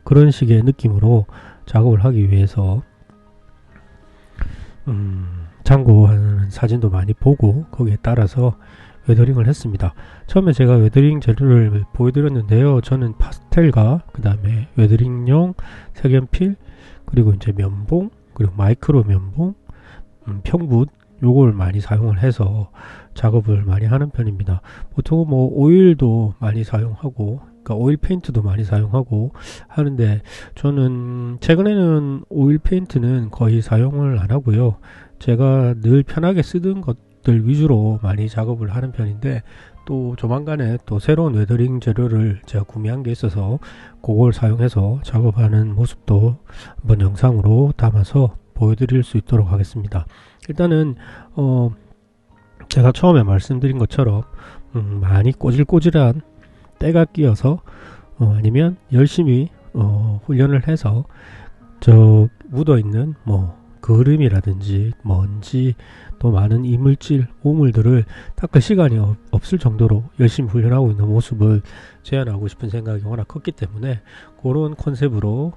그런 식의 느낌으로 작업을 하기 위해서 참고하는 사진도 많이 보고 거기에 따라서 웨더링을 했습니다. 처음에 제가 웨더링 재료를 보여드렸는데요. 저는 파스텔과 그 다음에 웨더링용 색연필, 그리고 이제 면봉, 그리고 마이크로 면봉, 평붓, 요걸 많이 사용을 해서 작업을 많이 하는 편입니다. 보통 오일도 많이 사용하고, 그러니까 오일 페인트도 많이 사용하고 하는데, 저는 최근에는 오일 페인트는 거의 사용을 안 하고요. 제가 늘 편하게 쓰던 것들 위주로 많이 작업을 하는 편인데, 또 조만간에 또 새로운 웨더링 재료를 제가 구매한 게 있어서 그걸 사용해서 작업하는 모습도 한번 영상으로 담아서 보여드릴 수 있도록 하겠습니다. 일단은 제가 처음에 말씀드린 것처럼 많이 꼬질꼬질한 때가 끼어서 아니면 열심히 훈련을 해서 저 묻어있는 그름이라든지 먼지, 또 많은 이물질, 오물들을 닦을 시간이 없을 정도로 열심히 훈련하고 있는 모습을 재현하고 싶은 생각이 워낙 컸기 때문에 그런 컨셉으로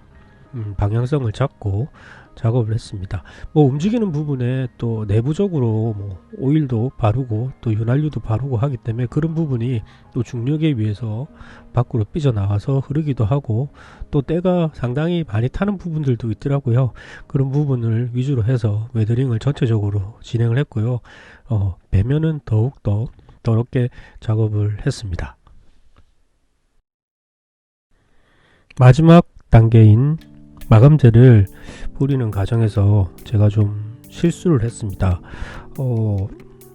방향성을 잡고 작업을 했습니다. 움직이는 부분에 또 내부적으로 오일도 바르고 또 윤활유도 바르고 하기 때문에 그런 부분이 또 중력에 의해서 밖으로 삐져나와서 흐르기도 하고, 또 때가 상당히 많이 타는 부분들도 있더라고요. 그런 부분을 위주로 해서 웨더링을 전체적으로 진행을 했고요. 배면은 더욱더 더럽게 작업을 했습니다. 마지막 단계인 마감재를 뿌리는 과정에서 제가 좀 실수를 했습니다.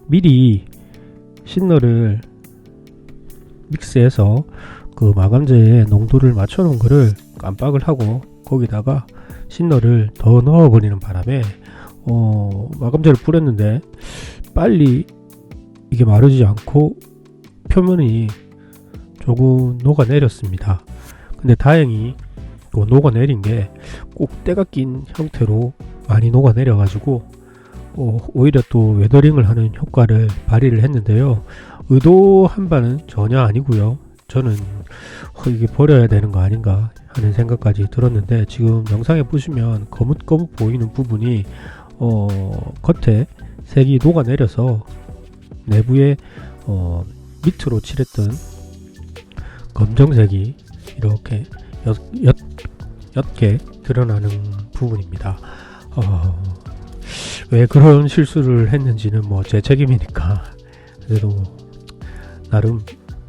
미리 신너를 믹스해서 그 마감재의 농도를 맞춰 놓은 거를 깜빡을 하고 거기다가 신너를 더 넣어 버리는 바람에 마감재를 뿌렸는데 빨리 이게 마르지 않고 표면이 조금 녹아내렸습니다. 근데 다행히 녹아내린 게 꼭 때가 낀 형태로 많이 녹아내려 가지고 오히려 또 웨더링을 하는 효과를 발휘를 했는데요. 의도한 바는 전혀 아니고요. 저는 이게 버려야 되는 거 아닌가 하는 생각까지 들었는데, 지금 영상에 보시면 거뭇거뭇 보이는 부분이 겉에 색이 녹아내려서 내부에 밑으로 칠했던 검정색이 이렇게 옅게 드러나는 부분입니다. 왜 그런 실수를 했는지는 뭐 제 책임이니까, 그래도 나름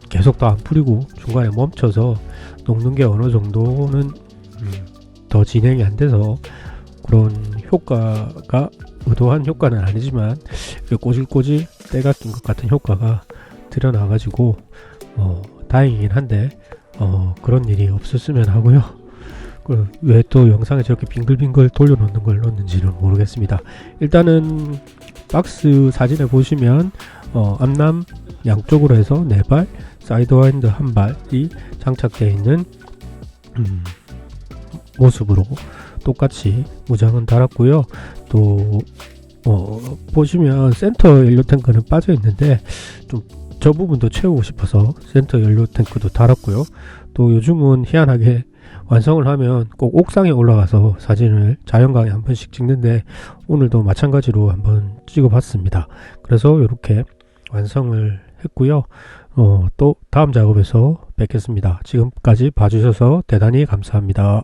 계속 더 안 뿌리고 중간에 멈춰서 녹는 게 어느 정도는 더 진행이 안 돼서 그런 효과가, 의도한 효과는 아니지만 꼬질꼬질 때가 낀 것 같은 효과가 드러나가지고 다행이긴 한데 그런 일이 없었으면 하고요. 왜 또 영상에 저렇게 빙글빙글 돌려놓는 걸 넣는지는 모르겠습니다. 일단은 박스 사진에 보시면 앞남 양쪽으로 해서 4발, 사이드와인드 1발이 장착되어 있는 모습으로 똑같이 무장은 달았고요. 또 보시면 센터 연료 탱크는 빠져 있는데 좀 저 부분도 채우고 싶어서 센터 연료 탱크도 달았고요. 또 요즘은 희한하게 완성을 하면 꼭 옥상에 올라가서 사진을 자연광에 한 번씩 찍는데, 오늘도 마찬가지로 한번 찍어봤습니다. 그래서 이렇게 완성을 했고요. 또 다음 작업에서 뵙겠습니다. 지금까지 봐주셔서 대단히 감사합니다.